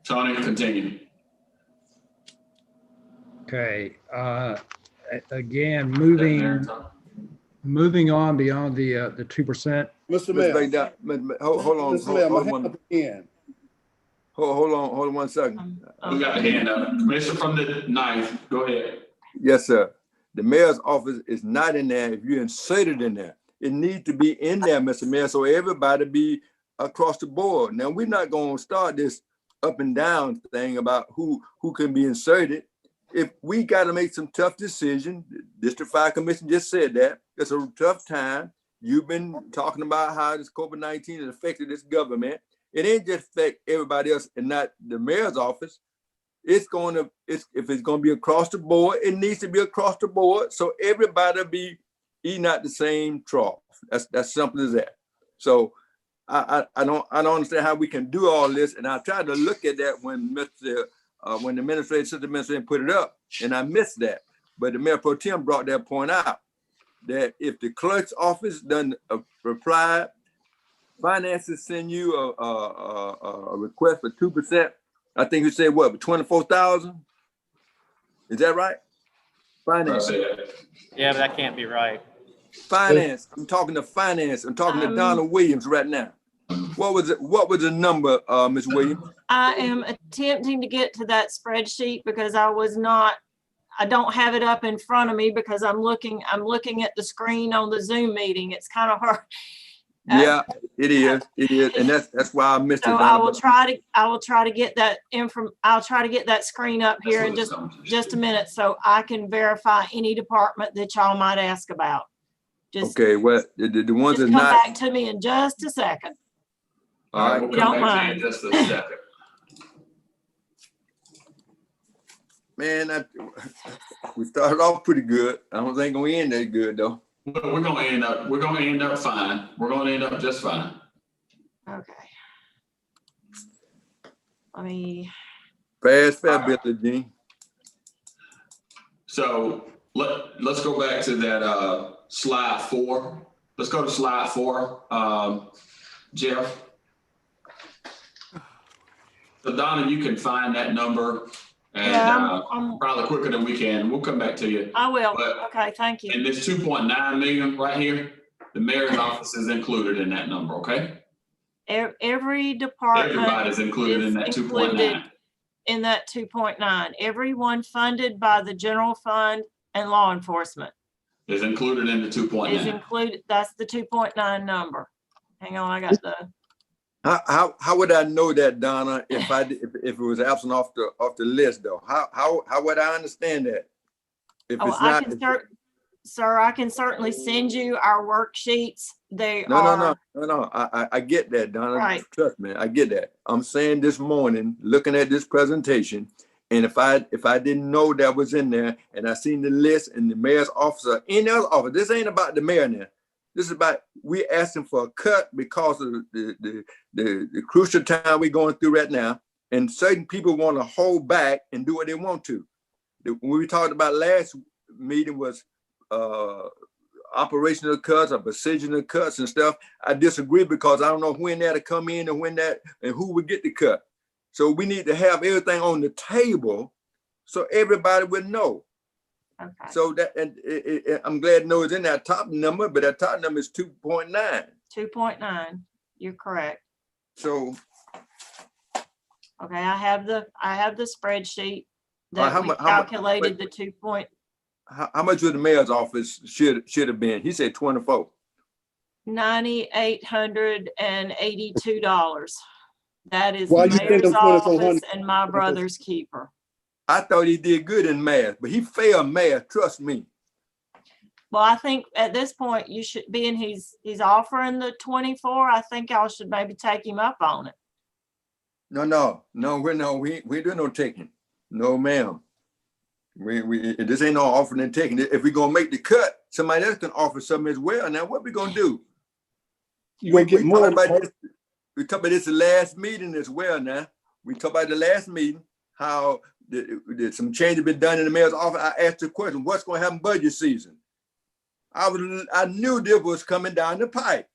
Tony, continue. Okay. Again, moving on beyond the 2%. Mr. Mayor. Hold on. Mr. Mayor, my hand again. Hold on 1 second. We got the hand up. Commissioner from the 9th, go ahead. Yes, sir. The mayor's office is not in there if you insert it in there. It needs to be in there, Mr. Mayor, so everybody be across the board. Now, we're not going to start this up and down thing about who can be inserted. If we got to make some tough decisions, District 5 Commission just said that. It's a tough time. You've been talking about how this COVID-19 has affected this government. It ain't just affect everybody else and not the mayor's office. If it's going to be across the board, it needs to be across the board so everybody be eating out the same trough. That's simple as that. So I don't understand how we can do all this. And I tried to look at that when the assistant administrator put it up, and I missed that. But the mayor pro tem brought that point out, that if the clerk's office doesn't reply, finances send you a request for 2%. I think you said what, 24,000? Is that right? Finance. Yeah, but that can't be right. Finance. I'm talking to finance. I'm talking to Donna Williams right now. What was it? What was the number, Ms. Williams? I am attempting to get to that spreadsheet because I don't have it up in front of me because I'm looking at the screen on the Zoom meeting. It's kind of hard. Yeah, it is. It is, and that's why I missed it. So I will try to get that I'll try to get that screen up here in just a minute so I can verify any department that y'all might ask about. Okay, well, the ones that come not back to me in just a second. All right, we'll come back to you in just a second. Man, we started off pretty good. I don't think we end that good though. We're gonna end up fine. We're gonna end up just fine. Okay. Let me. Fast, Gene. So let's go back to that slide 4. Let's go to slide 4, Jeff. So Donna, you can find that number and probably quicker than we can. We'll come back to you. I will. But okay, thank you. And this 2.9 million right here, the mayor's office is included in that number, okay? Every department. Everybody's included in that 2.9. In that 2.9, everyone funded by the general fund and law enforcement is included in the 2.9. Is included. That's the 2.9 number. Hang on, I got the. How would I know that, Donna, if it was absent off the list though? How would I understand that? If it's not, sir, I can certainly send you our worksheets. No. I get that, Donna. Right. Trust me, I get that. I'm saying this morning, looking at this presentation, and if I didn't know that was in there, and I seen the list and the mayor's office or any other office, this ain't about the mayor now. This is about we asking for a cut because of the crucial time we're going through right now, and certain people want to hold back and do what they want to. When we talked about last meeting was operational cuts or precisional cuts and stuff. I disagree because I don't know when that'll come in and who would get the cut. So we need to have everything on the table so everybody would know. Okay. So that, and I'm glad to know it's in that top number, but that top number is 2.9. 2.9. You're correct. So. Okay, I have the spreadsheet that we calculated the 2. How much would the mayor's office should have been? He said 24. $9,882. That is Why the you mayor's think office and my brother's keeper. I thought he did good in math, but he failed math. Trust me. Well, I think at this point you should be, and he's offering the 24. I think y'all should maybe take him up on it. No, we ain't doing no taking. No, ma'am. We this ain't no offering and taking. If we're gonna make the cut, somebody else can offer something as well. Now what we gonna do? You gonna get more. We talk about this the last meeting as well. Now we talk about the last meeting how some change has been done in the mayor's office. I asked the question: what's gonna happen budget season? I knew this was coming down the pipe.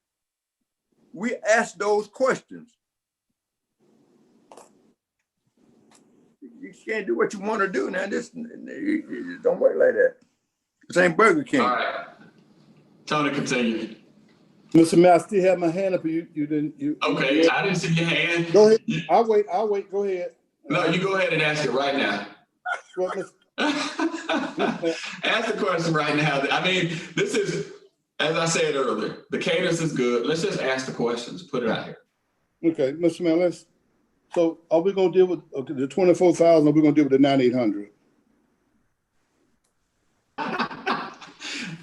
We asked those questions. You can't do what you want to do now. This don't work like that. This ain't Burger King. All right. Tony, continue. Mr. Mayor, I still have my hand up. You didn't. Okay, I didn't see your hand. Go ahead. I'll wait. Go ahead. No, you go ahead and ask it right now. Well, Ask the question right now. I mean, this is, as I said earlier, the cadence is good. Let's just ask the questions, put it out here. Okay, Mr. Mayor, so are we gonna deal with the 24,000, or are we gonna deal with the 9,800?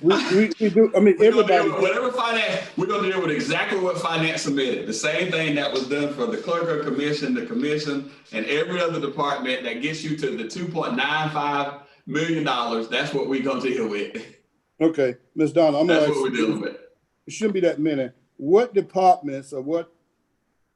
We do, I mean, everybody. Whatever finance, we're gonna deal with exactly what finance submitted. The same thing that was done for the clerk of commission, the commission, and every other department that gets you to the $2.95 million. That's what we're gonna deal with. Okay, Ms. Donna, I'm gonna That's ask what we're dealing with. It shouldn't be that many. What departments, or what,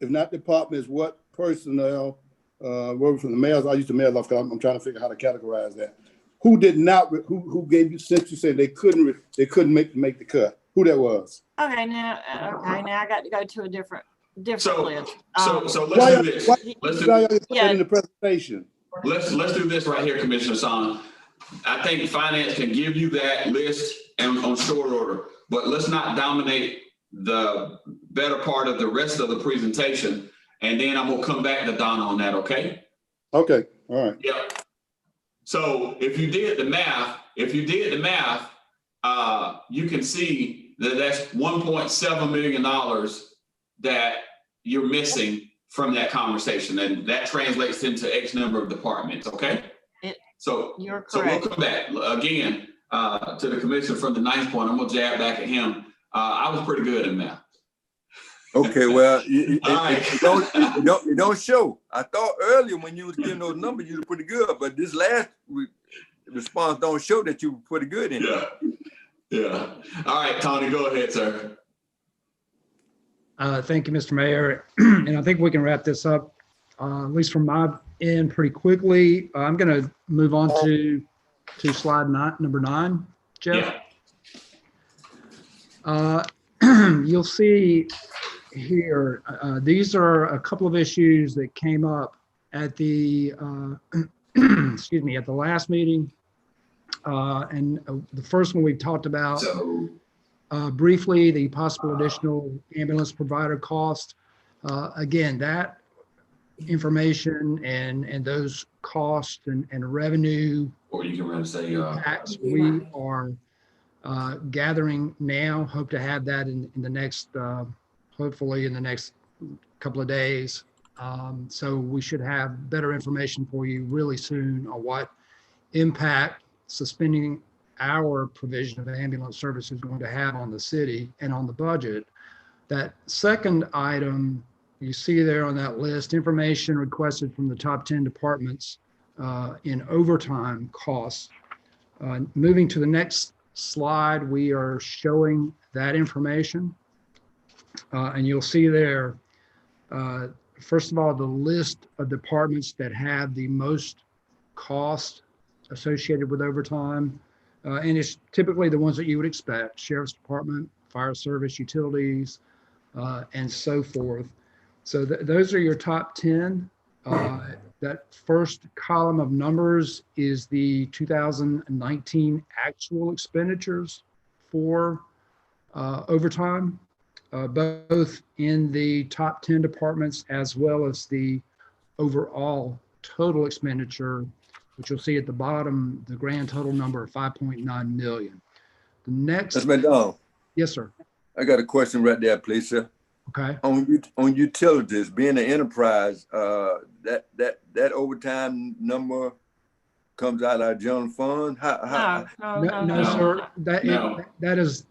if not departments, what personnel, working from the mayor's, I use the mayor's office, I'm trying to figure out how to categorize that. Who did not, who gave you, since you said they couldn't make the cut? Who that was? Okay, now I got to go to a different So list. let's do this. Yeah. In the presentation. Let's do this right here, Commissioner Son. I think finance can give you that list and on short order, but let's not dominate the better part of the rest of the presentation. And then I'm gonna come back to Donna on that, okay? Okay, all right. Yep. So if you did the math, you can see that that's $1.7 million that you're missing from that conversation. And that translates into X number of departments, okay? You're correct. So we'll come back again to the commission from the 9th point. I'm gonna jab back at him. I was pretty good in math. Okay, well, All right. it don't show. I thought earlier when you was giving those numbers, you were pretty good, but this last response don't show that you were pretty good in it. Yeah. All right, Tony, go ahead, sir. Thank you, Mr. Mayor. And I think we can wrap this up, at least from my end, pretty quickly. I'm going to move on to slide number 9, Jeff. Yeah. You'll see here, these are a couple of issues that came up at the, excuse me, at the last meeting. And the first one we talked about briefly, the possible additional ambulance provider cost. Again, that information and those costs and revenue Or you can really say impacts we are gathering now. Hope to have that in the next, hopefully in the next couple of days. So we should have better information for you really soon on what impact suspending our provision of ambulance service is going to have on the city and on the budget. That second item you see there on that list, information requested from the top 10 departments in overtime costs. Moving to the next slide, we are showing that information. And you'll see there, first of all, the list of departments that have the most cost associated with overtime. And it's typically the ones that you would expect: Sheriff's Department, Fire Service, Utilities, and so forth. So those are your top 10. That first column of numbers is the 2019 actual expenditures for overtime, both in the top 10 departments as well as the overall total expenditure, which you'll see at the bottom, the grand total number of 5.9 million. The next. That's McDonald. Yes, sir. I got a question right there, please, sir. Okay. On utilities, being an enterprise, that overtime number comes out of our general fund. No, sir.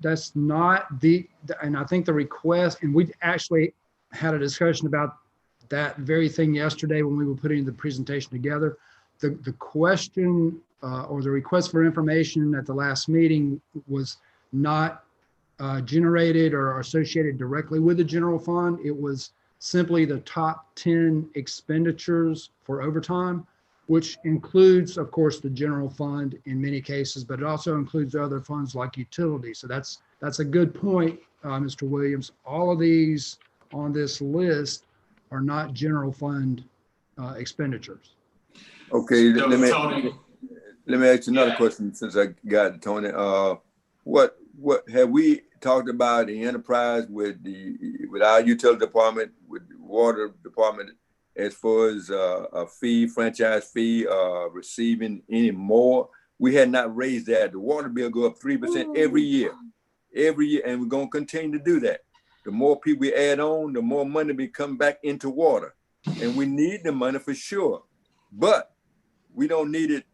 That's not the, and I think the request, and we actually had a discussion about that very thing yesterday when we were putting the presentation together. The question or the request for information at the last meeting was not generated or associated directly with the general fund. It was simply the top 10 expenditures for overtime, which includes, of course, the general fund in many cases, but it also includes other funds like utilities. So that's a good point, Mr. Williams. All of these on this list are not general fund expenditures. Okay, let me ask you another question since I got it, Tony. What have we talked about the enterprise with our utility department, with the water department, as far as a fee, franchise fee, receiving any more. We had not raised that. The water bill go up 3% every year, and we're gonna continue to do that. The more people we add on, the more money we come back into water, and we need the money for sure. But we don't need it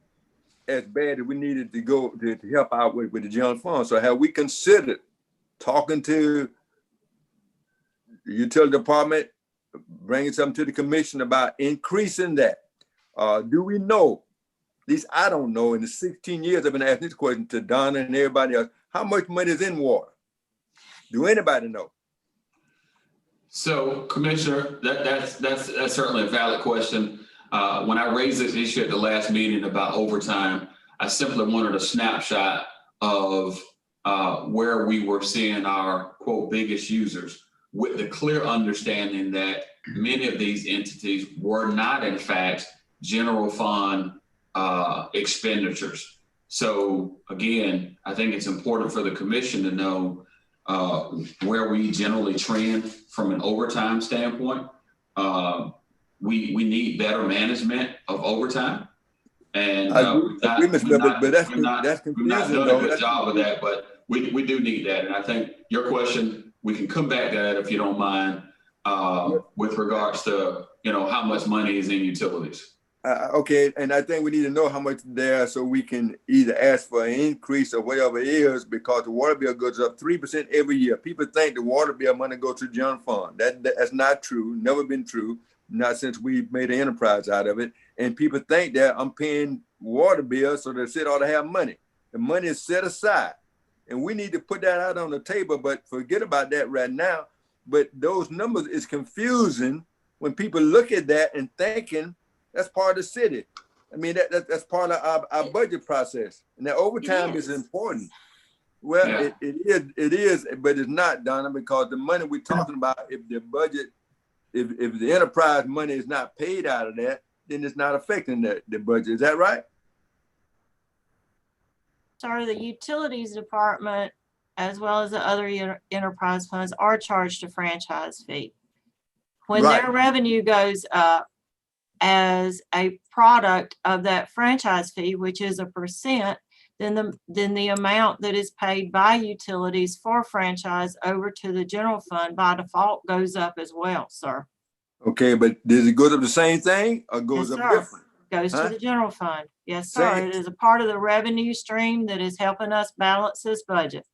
as bad as we needed to go to help out with the general fund. So have we considered talking to the utility department, bringing something to the commission about increasing that? Do we know, at least I don't know, in the 16 years I've been asking this question to Donna and everybody else, how much money is in water? Do anybody know? So, Commissioner, that's certainly a valid question. When I raised this issue at the last meeting about overtime, I simply wanted a snapshot of where we were seeing our, quote, biggest users, with the clear understanding that many of these entities were not, in fact, general fund expenditures. So again, I think it's important for the commission to know where we generally trend from an overtime standpoint. We need better management of overtime. And we've not done a good job of that, but we do need that. And I think your question, we can come back to that if you don't mind, with regards to, how much money is in utilities. Okay, and I think we need to know how much there so we can either ask for an increase or whatever it is, because the water bill goes up 3% every year. People think the water bill money goes to general fund. That's not true, never been true, not since we made an enterprise out of it. And people think that I'm paying water bill so the city ought to have money. The money is set aside. And we need to put that out on the table, but forget about that right now. But those numbers is confusing when people look at that and thinking that's part of the city. I mean, that's part of our budget process. And that overtime is important. Well, yeah. it is, but it's not, Donna, because the money we're talking about, if the budget, if the enterprise money is not paid out of that, then it's not affecting the budget. Is that right? Sorry, the utilities department, as well as the other enterprise funds, are charged a franchise fee. When their revenue goes up as a product of that franchise fee, which is a percent, then the amount that is paid by utilities for franchise over to the general fund by default goes up as well, sir. Okay, but does it go up the same thing or goes up different? Goes to the general fund. Yes, sir. It is a part of the revenue stream that is helping us balance this budget.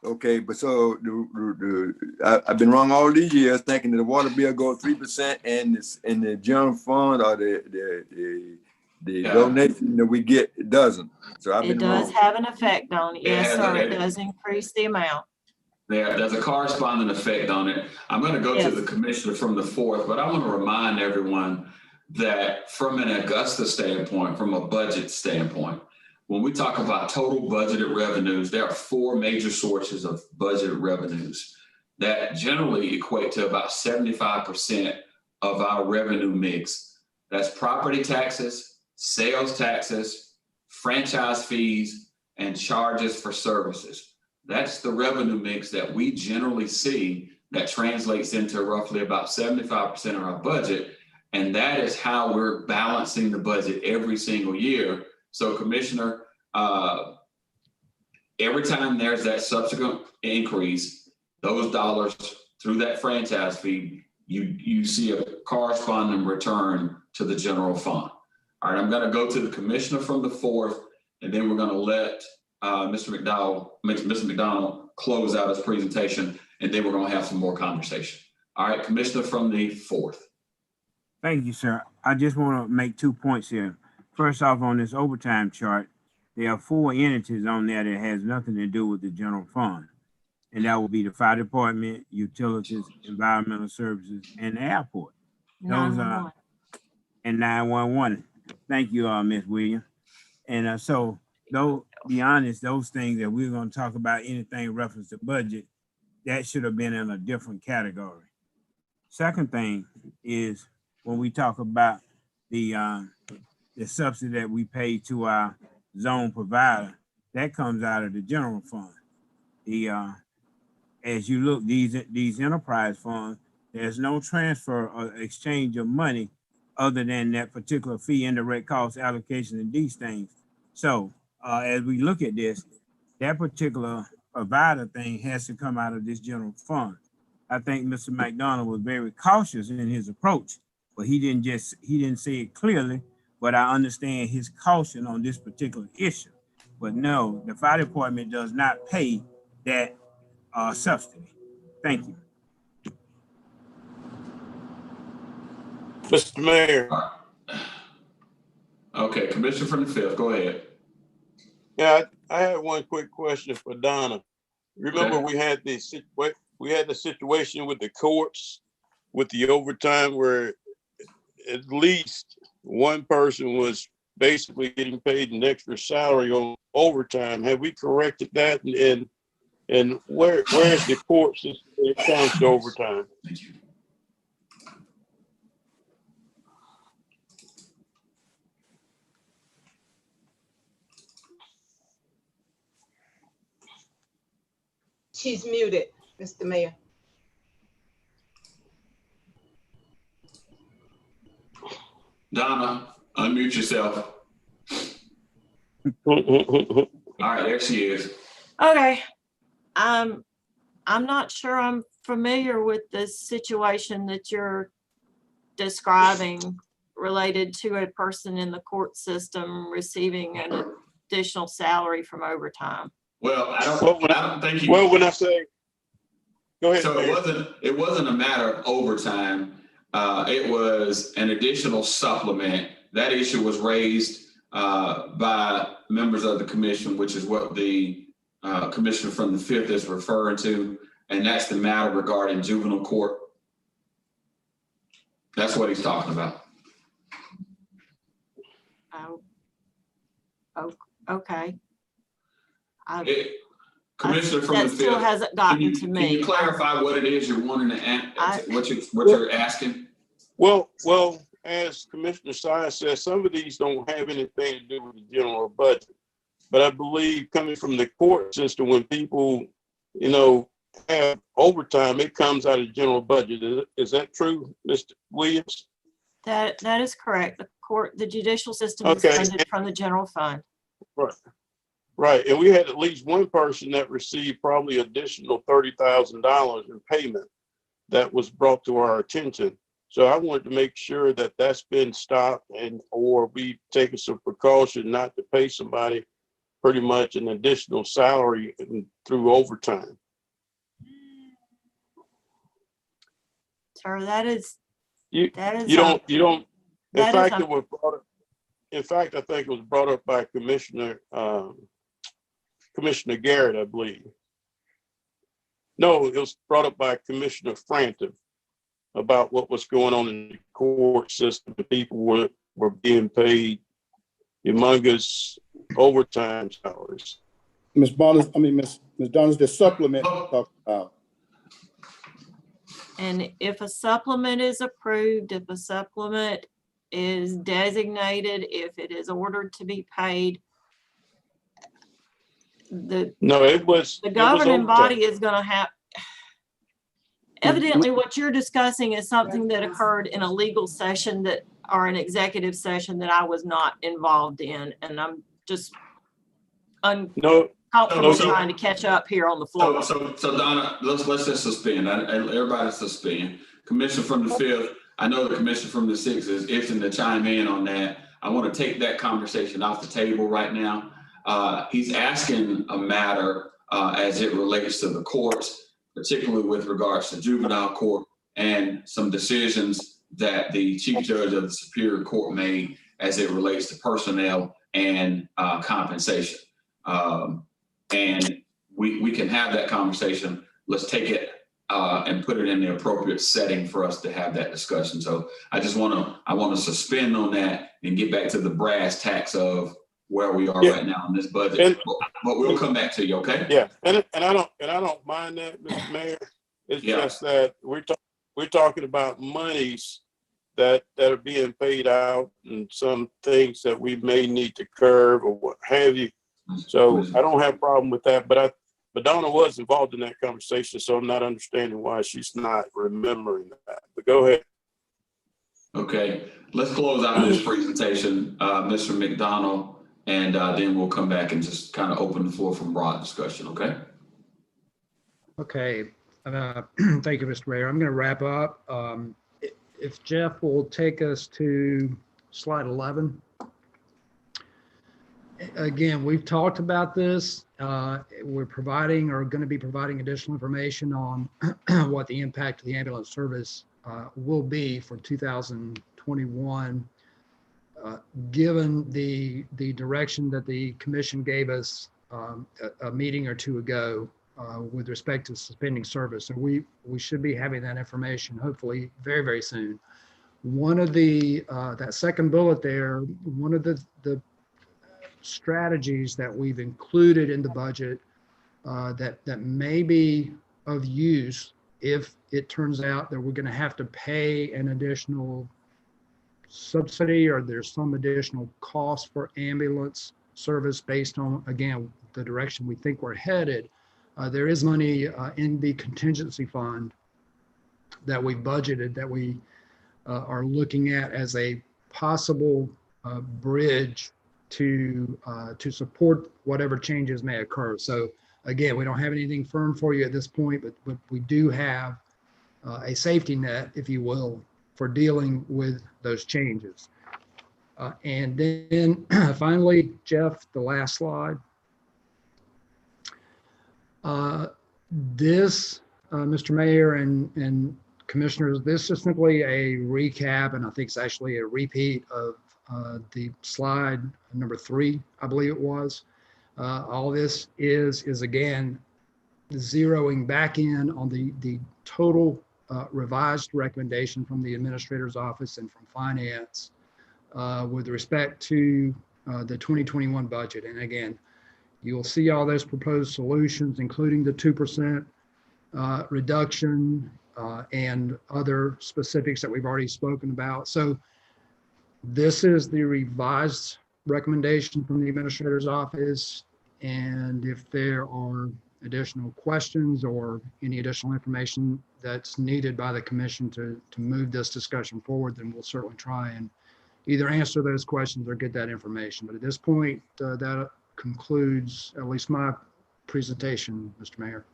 Okay, but so I've been wrong all these years thinking that the water bill goes 3% and the general fund or the donation that we get, it doesn't. So I've been wrong. It does have an effect on it. Yes, sir. It does increase the amount. There's a corresponding effect on it. I'm going to go to the commissioner from the 4th, but I want to remind everyone that from an Augusta standpoint, from a budget standpoint, when we talk about total budgeted revenues, there are 4 major sources of budgeted revenues that generally equate to about 75% of our revenue mix. That's property taxes, sales taxes, franchise fees, and charges for services. That's the revenue mix that we generally see that translates into roughly about 75% of our budget. And that is how we're balancing the budget every single year. So, Commissioner, every time there's that subsequent increase, those dollars through that franchise fee, you see a corresponding return to the general fund. All right, I'm going to go to the commissioner from the 4th, and then we're going to let Mr. McDonald close out his presentation, and then we're going to have some more conversation. All right, Commissioner from the 4th. Thank you, sir. I just want to make 2 points here. First off, on this overtime chart, there are 4 entities on there that has nothing to do with the general fund. And that will be the fire department, utilities, environmental services, and the airport. Those are, and 911. Thank you, Ms. Williams. And so, though, be honest, those things that we're going to talk about, anything reference to budget, that should have been in a different category. Second thing is when we talk about the subsidy that we pay to our zone provider, that comes out of the general fund. As you look, these enterprise funds, There's no transfer or exchange of money other than that particular fee, indirect cost allocation, and these things. So as we look at this, that particular provider thing has to come out of this general fund. I think Mr. McDonald was very cautious in his approach, but he didn't say it clearly, but I understand his caution on this particular issue. But no, the fire department does not pay that subsidy. Thank you. Mr. Mayor. Okay, Commissioner from the 5th, go ahead. Yeah, I had one quick question for Donna. Remember, Okay. we had the situation with the courts with the overtime where at least one person was basically getting paid an extra salary on overtime. Have we corrected that? And where's the court system when it comes to overtime? Thank you. She's muted, Mr. Mayor. Donna, unmute yourself. All right, there she is. Okay. I'm not sure I'm familiar with the situation that you're describing related to a person in the court system receiving an additional salary from overtime. Well, I don't think you. Well, when I say, go ahead. So Mayor. it wasn't a matter of overtime. It was an additional supplement. That issue was raised by members of the commission, which is what the commissioner from the 5th is referring to, and that's the matter regarding juvenile court. That's what he's talking about. Oh, okay. Commissioner from the 5th. That still hasn't gotten to me. Can you clarify what it is you're wanting to what you're asking? Well, as Commissioner Science says, some of these don't have anything to do with the general budget. But I believe coming from the court system, when people, have overtime, it comes out of the general budget. Is that true, Mr. Williams? That is correct. The judicial system is funded from the general fund. Right. And we had at least one person that received probably additional $30,000 in payment that was brought to our attention. So I wanted to make sure that that's been stopped or we taken some precaution not to pay somebody pretty much an additional salary through overtime. Sir, that is. In fact, I think it was brought up by Commissioner Garrett, I believe. No, it was brought up by Commissioner Frampton about what was going on in the court system. People were being paid humongous overtime salaries. Ms. Bonner, Ms. Donna's the supplement. And if a supplement is approved, if a supplement is designated, if it is ordered to be paid, the governing body is going to have. Evidently, what you're discussing is something that occurred in a legal session or an executive session that I was not involved in, and I'm just uncomfortable trying to catch up here on the floor. So Donna, let's just suspend. Everybody suspend. Commissioner from the 5th. I know the commissioner from the 6th is itching to chime in on that. I want to take that conversation off the table right now. He's asking a matter as it relates to the courts, particularly with regards to juvenile court and some decisions that the chief judge of the Superior Court made as it relates to personnel and compensation. And we can have that conversation. Let's take it and put it in the appropriate setting for us to have that discussion. So I want to suspend on that and get back to the brass tacks of where we are right now in this budget. But we'll come back to you, okay? Yeah, and I don't mind that, Mr. Mayor. It's just that we're talking about monies that are being paid out and some things that we may need to curb or what have you. So I don't have a problem with that, but But Donna was involved in that conversation, so I'm not understanding why she's not remembering that. But go ahead. Okay, let's close out this presentation, Mr. McDonald, and then we'll come back and just kind of open the floor for broad discussion, okay? Okay, thank you, Mr. Mayor. I'm going to wrap up. If Jeff will take us to slide 11. Again, we've talked about this. We're providing or going to be providing additional information on what the impact of the ambulance service will be for 2021, given the direction that the commission gave us a meeting or two ago with respect to suspending service. So we should be having that information hopefully very, very soon. One of the, that second bullet there, one of the strategies that we've included in the budget that may be of use if it turns out that we're going to have to pay an additional subsidy or there's some additional cost for ambulance service based on, again, the direction we think we're headed. There is money in the contingency fund that we budgeted that we are looking at as a possible bridge to support whatever changes may occur. So again, we don't have anything firm for you at this point, but we do have a safety net, if you will, for dealing with those changes. And then finally, Jeff, the last slide. This, Mr. Mayor and Commissioners, this is simply a recap, and I think it's actually a repeat of the slide number 3, I believe it was. All this is again, zeroing back in on the total revised recommendation from the administrator's office and from finance with respect to the 2021 budget. And again, you'll see all those proposed solutions, including the 2% reduction and other specifics that we've already spoken about. So this is the revised recommendation from the administrator's office. And if there are additional questions or any additional information that's needed by the commission to move this discussion forward, then we'll certainly try and either answer those questions or get that information. But at this point, that concludes at least my presentation, Mr. Mayor.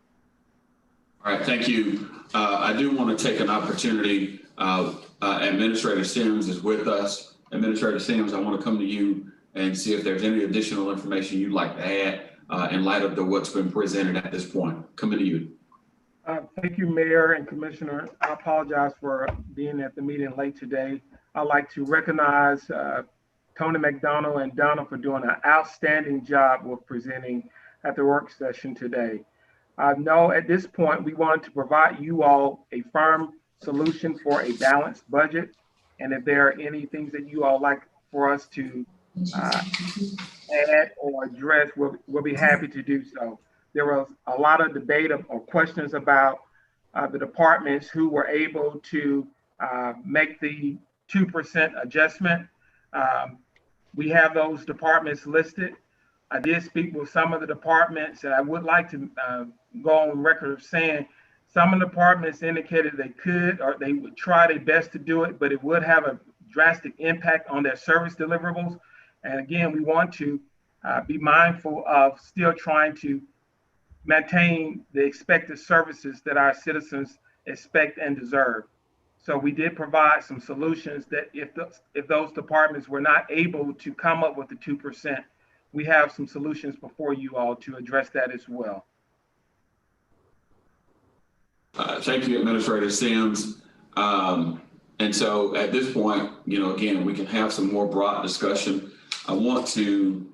All right, thank you. I do want to take an opportunity. Administrator Sims is with us. Administrator Sims, I want to come to you and see if there's any additional information you'd like to add in light of what's been presented at this point. Coming to you. Thank you, Mayor and Commissioner. I apologize for being at the meeting late today. I'd like to recognize Tony McDonald and Donna for doing an outstanding job with presenting at the work session today. I know at this point we wanted to provide you all a firm solution for a balanced budget. And if there are any things that you all like for us to add or address, we'll be happy to do so. There was a lot of debate or questions about the departments who were able to make the 2% adjustment. We have those departments listed. I did speak with some of the departments, and I would like to go on record of saying some of the departments indicated they could or they would try their best to do it, but it would have a drastic impact on their service deliverables. And again, we want to be mindful of still trying to maintain the expected services that our citizens expect and deserve. So we did provide some solutions that if those departments were not able to come up with the 2%, we have some solutions before you all to address that as well. Thank you, Administrator Sims. And so at this point, again, we can have some more broad discussion. I want to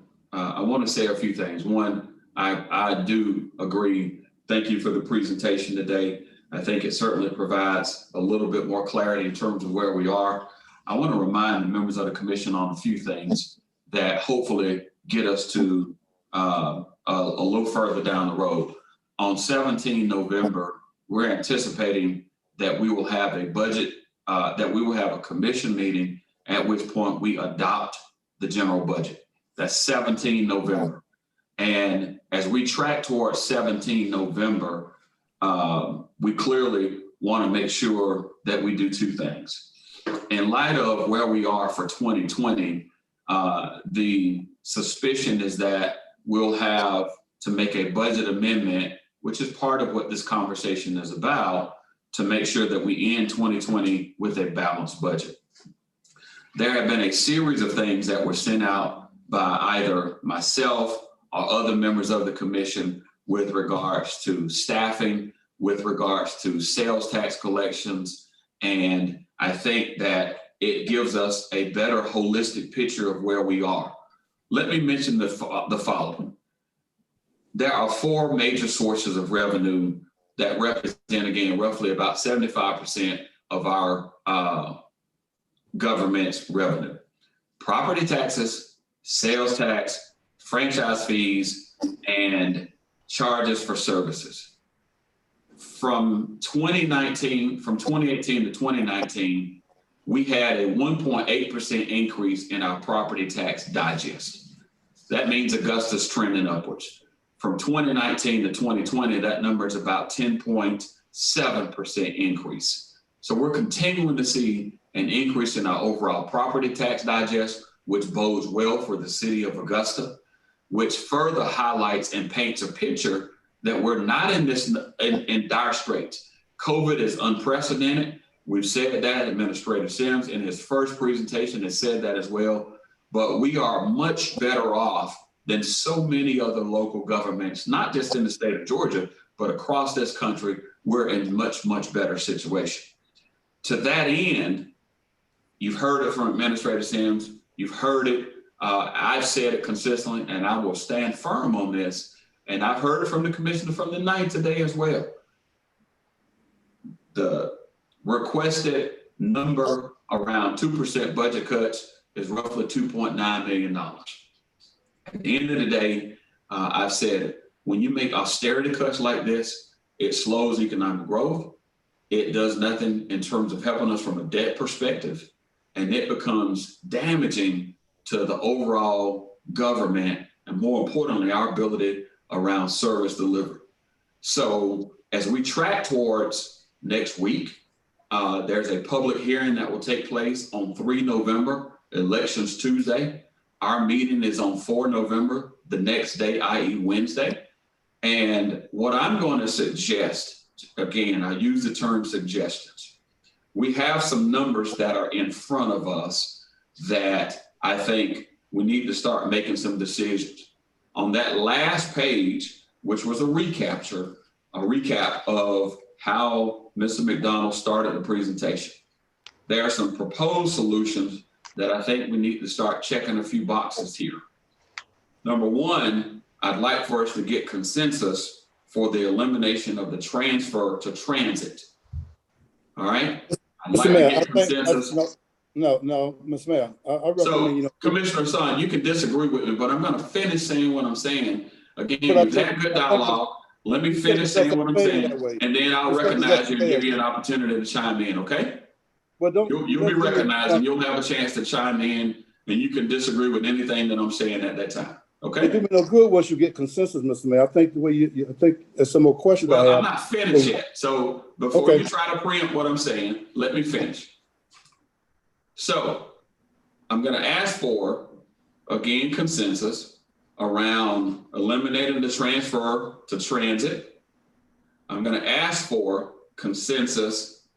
say a few things. One, I do agree. Thank you for the presentation today. I think it certainly provides a little bit more clarity in terms of where we are. I want to remind the members of the commission on a few things that hopefully get us to a little further down the road. On 17 November, we're anticipating that we will have a budget, that we will have a commission meeting at which point we adopt the general budget. That's 17 November. And as we track towards 17 November, we clearly want to make sure that we do two things. In light of where we are for 2020, the suspicion is that we'll have to make a budget amendment, which is part of what this conversation is about, to make sure that we end 2020 with a balanced budget. There have been a series of things that were sent out by either myself or other members of the commission with regards to staffing, with regards to sales tax collections. And I think that it gives us a better holistic picture of where we are. Let me mention the following. There are four major sources of revenue that represent, again, roughly about 75% of our government's revenue. Property taxes, sales tax, franchise fees, and charges for services. From 2018 to 2019, we had a 1.8% increase in our property tax digest. That means Augusta's trending upwards. From 2019 to 2020, that number is about 10.7% increase. So we're continuing to see an increase in our overall property tax digest, which bodes well for the city of Augusta, which further highlights and paints a picture that we're not in dire straits. COVID is unprecedented. We've said that. Administrator Sims in his first presentation has said that as well, but we are much better off than so many other local governments, not just in the state of Georgia, but across this country. We're in much, much better situation. To that end, you've heard it from Administrator Sims, you've heard it, I've said it consistently, and I will stand firm on this, and I've heard it from the commissioner from the night today as well. The requested number around 2% budget cuts is roughly $2.9 million. At the end of the day, I've said it, when you make austerity cuts like this, it slows economic growth. It does nothing in terms of helping us from a debt perspective, and it becomes damaging to the overall government and, more importantly, our ability around service delivery. So as we track towards next week, there's a public hearing that will take place on 3 November, Elections Tuesday. Our meeting is on 4 November, the next day, i.e. Wednesday. And what I'm going to suggest, again, I use the term suggestions. We have some numbers that are in front of us that I think we need to start making some decisions. On that last page, which was a recap of how Mr. McDonald started the presentation, there are some proposed solutions that I think we need to start checking a few boxes here. Number one, I'd like for us to get consensus for the elimination of the transfer to transit. All right? I'd like to get consensus. No, Mr. Mayor, I recommend, Commissioner Son, you can disagree with me, but I'm going to finish saying what I'm saying. Again, we've had good dialogue. Let me finish saying what I'm saying, and then I'll recognize you and give you an opportunity to chime in, okay? Well, you'll be recognized and you'll have a chance to chime in, and you can disagree with anything that I'm saying at that time. Okay. It do me no good once you get consensus, Mr. Mayor. I think the way I think there's some more questions. Well, I'm not finished yet. So before you try to preempt what I'm saying, let me finish. So I'm going to ask for, again, consensus around eliminating the transfer to transit. I'm going to ask for consensus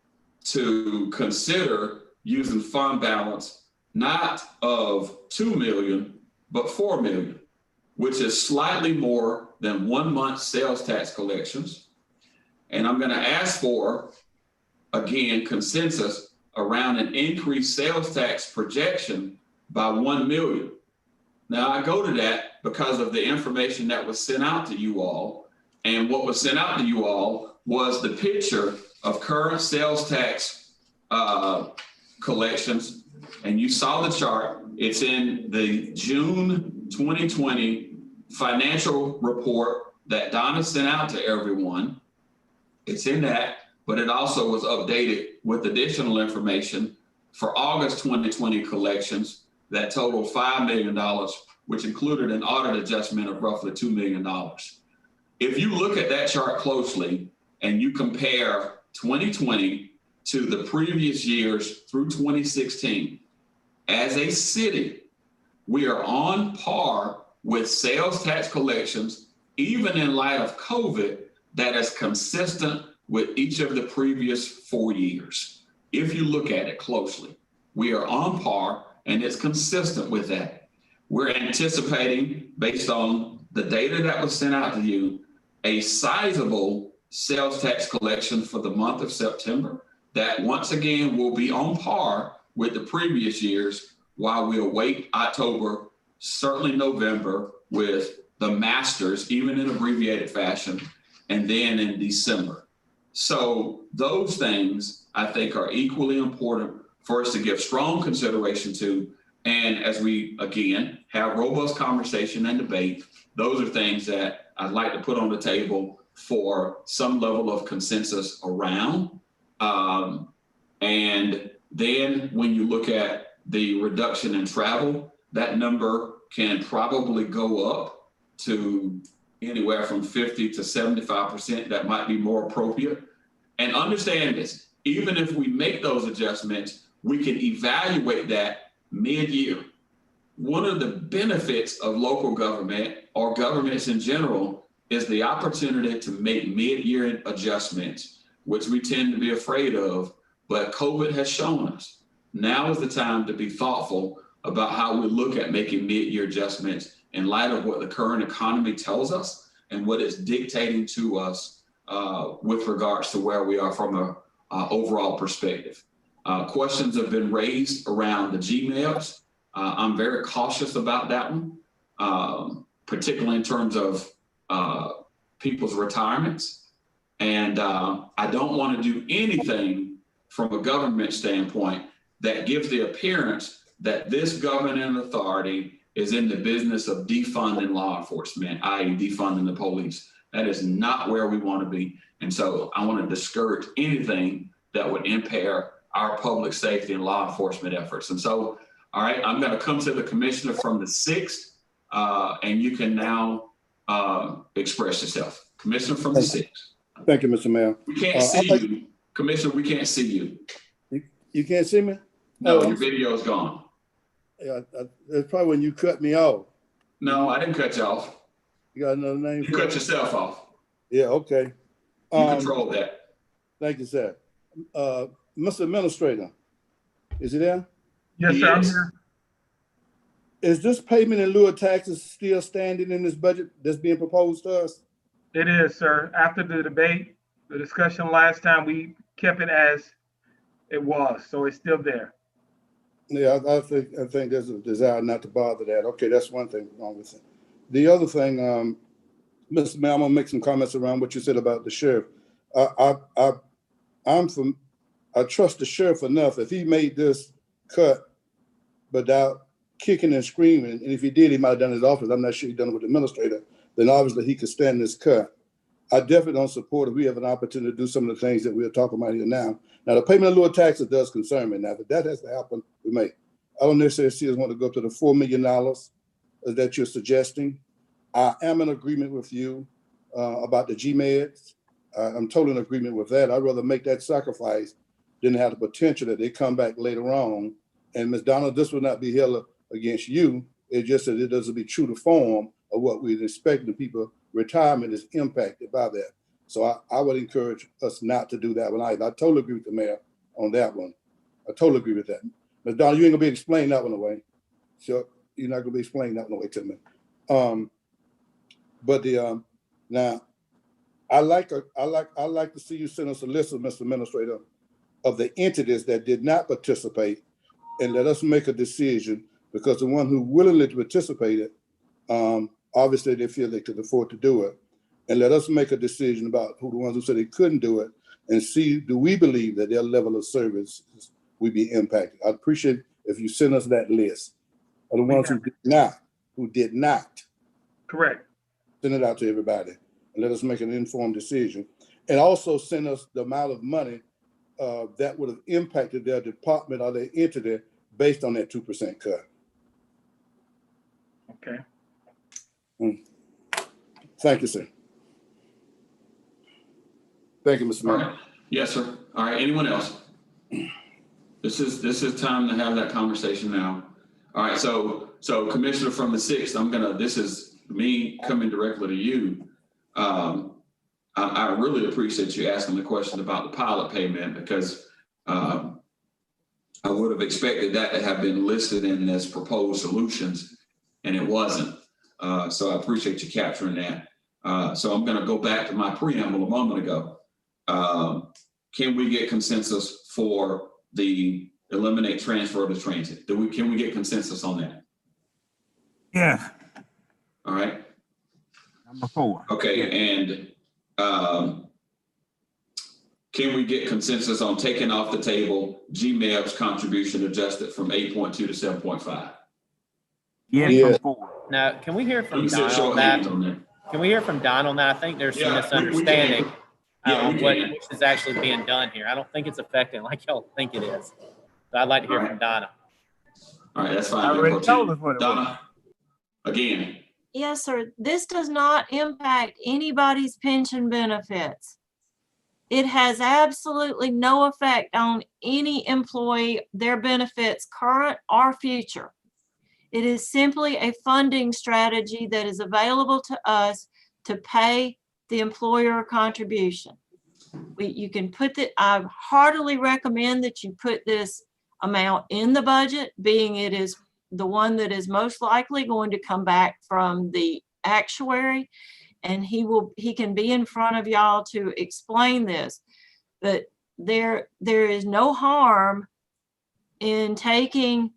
to consider using fund balance, not of 2 million, but 4 million, which is slightly more than 1 month sales tax collections. And I'm going to ask for, again, consensus around an increased sales tax projection by 1 million. Now I go to that because of the information that was sent out to you all. And what was sent out to you all was the picture of current sales tax collections. And you saw the chart. It's in the June 2020 financial report that Donna sent out to everyone. It's in that, but it also was updated with additional information for August 2020 collections that total $5 million which included an audit adjustment of roughly $2 million. If you look at that chart closely and you compare 2020 to the previous years through 2016, as a city, we are on par with sales tax collections, even in light of COVID, that is consistent with each of the previous 4 years. If you look at it closely, we are on par and it's consistent with that. We're anticipating, based on the data that was sent out to you, a sizable sales tax collection for the month of September that once again will be on par with the previous years while we await October, certainly November, with the masters, even in abbreviated fashion, and then in December. So those things I think are equally important for us to give strong consideration to. And as we, again, have robust conversation and debate, those are things that I'd like to put on the table for some level of consensus around. And then when you look at the reduction in travel, that number can probably go up to anywhere from 50 to 75%. That might be more appropriate. And understand this, even if we make those adjustments, we can evaluate that mid-year. One of the benefits of local government or governments in general is the opportunity to make mid-year adjustments, which we tend to be afraid of, but COVID has shown us. Now is the time to be thoughtful about how we look at making mid-year adjustments in light of what the current economy tells us and what it's dictating to us with regards to where we are from an overall perspective. Questions have been raised around the GMEBs. I'm very cautious about that one, particularly in terms of people's retirements. And I don't want to do anything from a government standpoint that gives the appearance that this governing authority is in the business of defunding law enforcement, i.e. defunding the police. That is not where we want to be. And so I want to discourage anything that would impair our public safety and law enforcement efforts. And so, all right, I'm going to come to the commissioner from the 6th, and you can now express yourself. Commissioner from the 6th. Thank you, Mr. Mayor. We can't see you. Commissioner, we can't see you. You can't see me? No, your video is gone. Yeah, that's probably when you cut me off. No, I didn't cut you off. You got another name? You cut yourself off. Yeah, okay. You control that. Thank you, sir. Mr. Administrator, is he there? Yes, sir, I'm here. Is this payment in lieu of taxes still standing in this budget that's being proposed to us? It is, sir. After the debate, the discussion last time, we kept it as it was, so it's still there. Yeah, I think there's a desire not to bother that. Okay, that's one thing wrong with it. The other thing, Mr. Mayor, I'm gonna make some comments around what you said about the sheriff. I trust the sheriff enough. If he made this cut without kicking and screaming, and if he did, he might have done it in his office. I'm not sure he done it with the administrator. Then obviously he could stand this cut. I definitely don't support it. We have an opportunity to do some of the things that we're talking about here now. Now, the payment of lieu of taxes does concern me. Now, if that has to happen, we may. I don't necessarily see us want to go up to the $4 million that you're suggesting. I am in agreement with you about the GMEDs. I'm totally in agreement with that. I'd rather make that sacrifice than have the potential that they come back later on. And Ms. Donald, this will not be held against you. It's just that it doesn't be true to form of what we'd expect. The people retirement is impacted by that. So I would encourage us not to do that one either. I totally agree with the mayor on that one. I totally agree with that. Ms. Donald, you ain't gonna be explaining that one away. So you're not gonna be explaining that one away to me. Now I like to see you send us a list of, Mr. Administrator, of the entities that did not participate, and let us make a decision, because the one who willingly participated, obviously they feel they could afford to do it. And let us make a decision about who the ones who said they couldn't do it, and see, do we believe that their level of service will be impacted? I'd appreciate if you send us that list of the ones who did not. Correct. Send it out to everybody and let us make an informed decision. And also send us the amount of money that would have impacted their department or their entity based on that 2% cut. Okay. Thank you, sir. Thank you, Mr. All Mayor. right. Yes, sir. All right. Anyone else? This is time to have that conversation now. All right. So Commissioner from the 6th, this is me coming directly to you. I really appreciate you asking the question about the pilot payment because I would have expected that to have been listed in as proposed solutions, and it wasn't. So I appreciate you capturing that. So I'm going to go back to my preamble a moment ago. Can we get consensus for the eliminate transfer to transit? Can we get consensus on that? Yeah. All right. Number 4. Okay. Yeah. And can we get consensus on taking off the table GMEB's contribution adjusted from 8.2 to 7.5? Yes, Yeah. from 4. Now, can we hear Let from me Don show on hands that? on that. Can we hear from Don on that? I think there's some Yeah, misunderstanding Yeah, on we what can. which is actually being done here. I don't think it's affecting like y'all think it is. So I'd like to hear All right. from Donna. All right, that's I fine. already told us what it was. Donna, again, Yes, sir. This does not impact anybody's pension benefits. It has absolutely no effect on any employee, their benefits, current or future. It is simply a funding strategy that is available to us to pay the employer contribution. You can put that, I heartily recommend that you put this amount in the budget, being it is the one that is most likely going to come back from the actuary, and he can be in front of y'all to explain this. But there is no harm in taking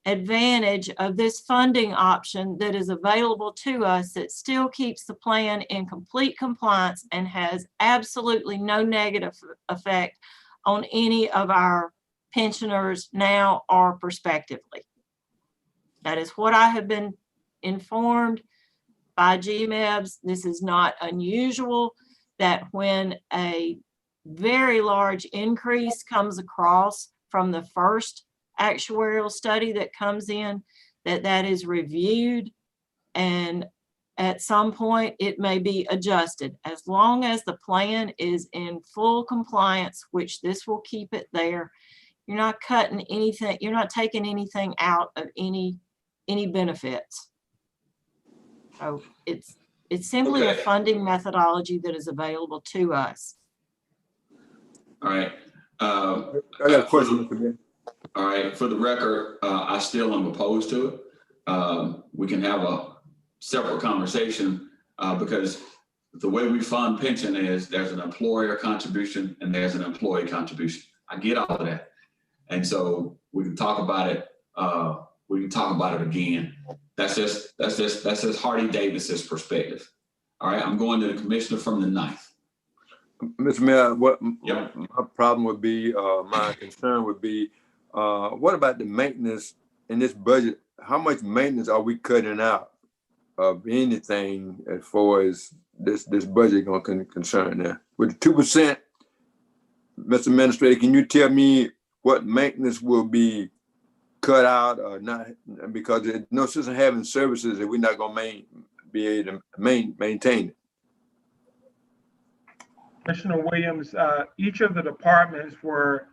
advantage of this funding option that is available to us that still keeps the plan in complete compliance and has absolutely no negative effect on any of our pensioners now or prospectively. That is what I have been informed by GMEBs. This is not unusual that when a very large increase comes across from the first actuarial study that comes in, that is reviewed, and at some point it may be adjusted. As long as the plan is in full compliance, which this will keep it there, you're not cutting anything, you're not taking anything out of any benefits. So it's simply a funding methodology that is available to us. all right. I got a question, Mr. Mayor. All right, for the record, I still am opposed to it. We can have a separate conversation because the way we fund pension is there's an employer contribution and there's an employee contribution. I get all of that. And so we can talk about it. We can talk about it again. That's just Hardy Davis's perspective. All right, I'm going to the commissioner from the 9th. Mr. Mayor, what Yep. my problem would be, my concern would be, what about the maintenance in this budget? How much maintenance are we cutting out of anything as far as this budget going to concern there? With the 2%, Mr. Administrator, can you tell me what maintenance will be cut out or not? Because there's no sense in having services if we're not going to be able to maintain it. Commissioner Williams, each of the departments were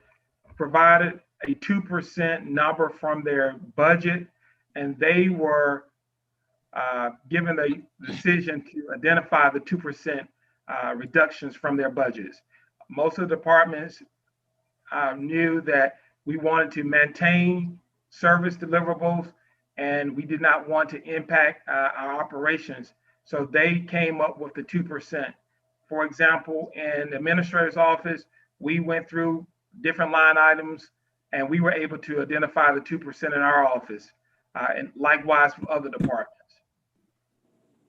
provided a 2% number from their budget, and they were given the decision to identify the 2% reductions from their budgets. Most of the departments knew that we wanted to maintain service deliverables and we did not want to impact our operations. So they came up with the 2%. For example, in the administrator's office, we went through different line items and we were able to identify the 2% in our office, and likewise for other departments.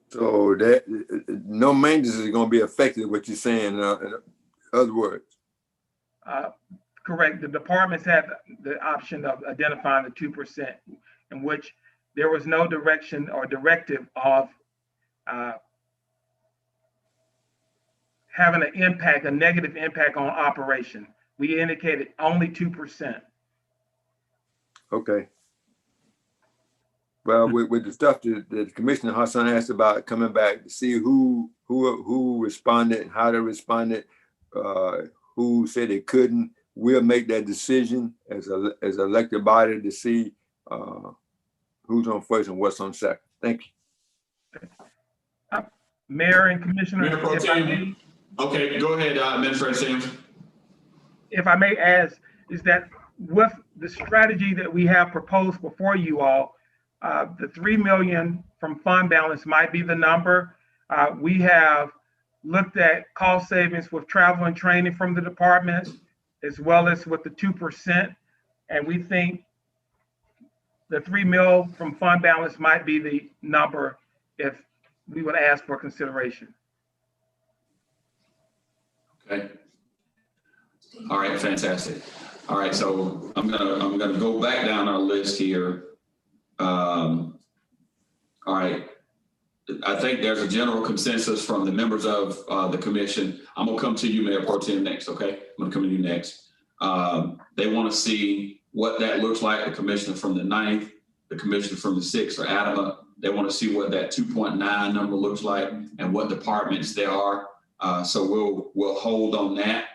So that no maintenance is going to be affected, what you're saying, in other words. Correct. The departments had the option of identifying the 2%, in which there was no direction or directive of having an impact, a negative impact on operation. We indicated only 2%. Okay. Well, with the stuff that Commissioner Hassan asked about coming back to see who responded, how they responded, who said they couldn't, we'll make that decision as elected body to see who's on first and what's on second. Thank you. Mayor and Commissioner, Mayor Pro if I Tem. may, Okay, go ahead, Administrator Sims. if I may ask, is that with the strategy that we have proposed before you all, the 3 million from fund balance might be the number. We have looked at cost savings with travel and training from the departments, as well as with the 2%. And we think the 3 mil from fund balance might be the number if we would ask for consideration. Okay. All right, fantastic. All right, so I'm gonna go back down our list here. All right, I think there's a general consensus from the members of the commission. I'm gonna come to you, Mayor Pro Tem, next. Okay, I'm gonna come to you next. They want to see what that looks like. The commissioner from the 9th, the commissioner from the 6th are adamant. They want to see what that 2.9 number looks like and what departments there are. So we'll hold on that.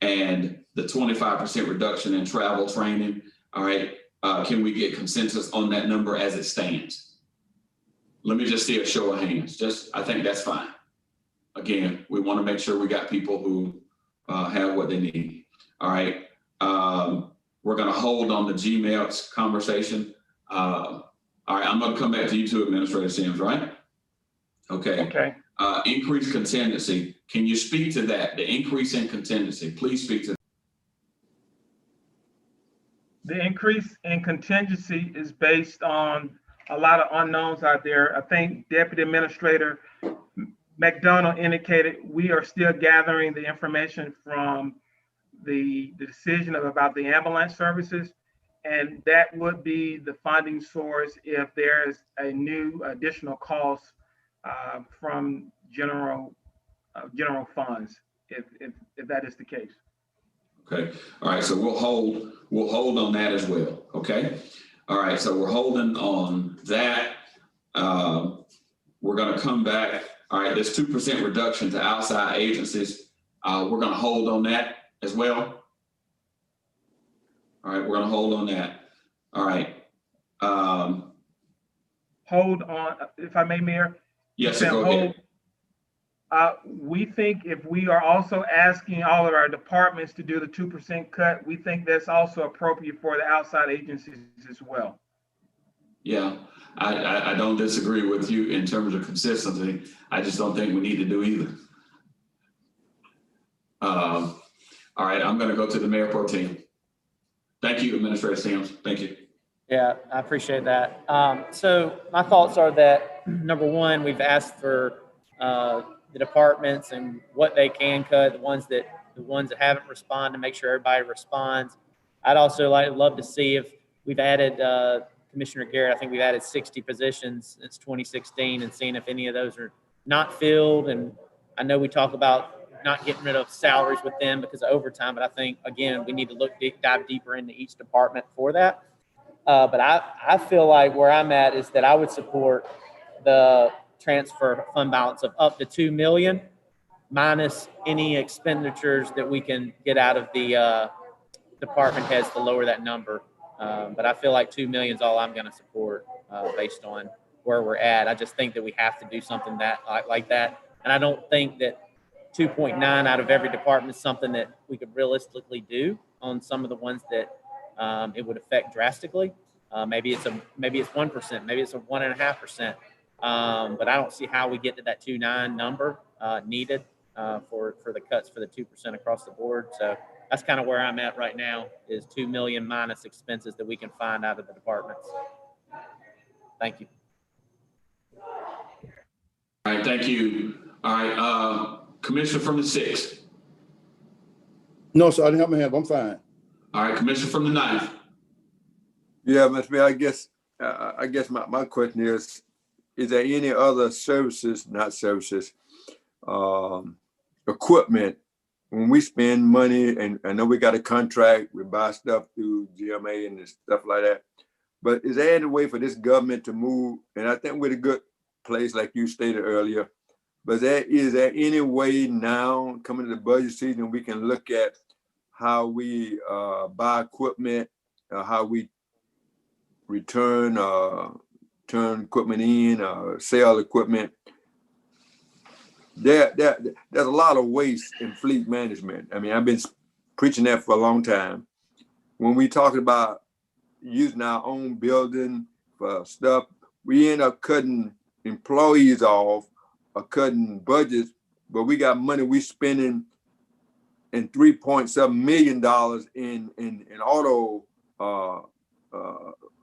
And the 25% reduction in travel training. All right. Can we get consensus on that number as it stands? Let me just see a show of hands. I think that's fine. Again, we want to make sure we got people who have what they need. All right. We're going to hold on the Gmail conversation. All right. I'm going to come back to you too, Administrator Sims, right? Okay. Okay. Increased contingency. Can you speak to that? The increase in contingency, please speak to that. The increase in contingency is based on a lot of unknowns out there. I think Deputy Administrator McDonald indicated we are still gathering the information from the decision about the ambulance services, and that would be the funding source if there's a new additional cost from general funds, if that is the case. Okay. All right. So we'll hold on that as well. Okay. All right. So we're holding on that. We're going to come back. All right. This 2% reduction to outside agencies. We're going to hold on that as well. All right. We're going to hold on that. All right. Hold on, if I may, Mayor. Yes, sir, go ahead. We think if we are also asking all of our departments to do the 2% cut, we think that's also appropriate for the outside agencies as well. Yeah, I don't disagree with you in terms of consistency. I just don't think we need to do either. All right, I'm going to go to the Mayor Pro Tem. Thank you, Administrator Sims. Thank you. Yeah, I appreciate that. So my thoughts are that, number one, we've asked for the departments and what they can cut, the ones that haven't responded, make sure everybody responds. I'd also love to see if we've added, Commissioner Garrett, I think we've added 60 positions since 2016, and seeing if any of those are not filled. And I know we talk about not getting rid of salaries with them because of overtime, but I think, again, we need to dive deeper into each department for that. But I feel like where I'm at is that I would support the transfer fund balance of up to 2 million minus any expenditures that we can get out of the department heads to lower that number. But I feel like 2 million is all I'm going to support based on where we're at. I just think that we have to do something like that. And I don't think that 2.9 out of every department is something that we could realistically do on some of the ones that it would affect drastically. Maybe it's 1%, maybe it's 1.5%. But I don't see how we get to that 2.9 number needed for the cuts for the 2% across the board. So that's kind of where I'm at right now, is 2 million minus expenses that we can find out of the departments. Thank you. All right, thank you. All right, Commissioner from the 6th. No, sir, I didn't have my hand. I'm fine. All right, Commissioner from the 9th. Yeah, Mr. Mayor, I guess my question is there any other equipment, when we spend money, and I know we got a contract, we buy stuff through GMA and stuff like that, But is there any way for this government to move? And I think we're in a good place, like you stated earlier. But is there any way now, coming to the budget season, we can look at how we buy equipment, how we return, turn equipment in, sell equipment? There's a lot of waste in fleet management. I mean, I've been preaching that for a long time. When we talk about using our own building for stuff, we end up cutting employees off or cutting budgets, but we got money we spending in $3.7 million in auto,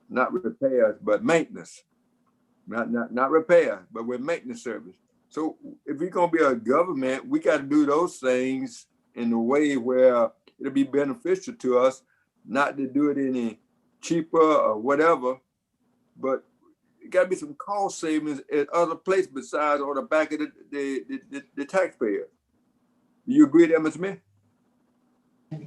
not repairs, but maintenance. Not repair, but with maintenance service. So if we're gonna be a government, we got to do those things in a way where it'll be beneficial to us, not to do it any cheaper or whatever, but it got to be some cost savings at other places besides on the back of the taxpayer. Do you agree there, Mr. Smith?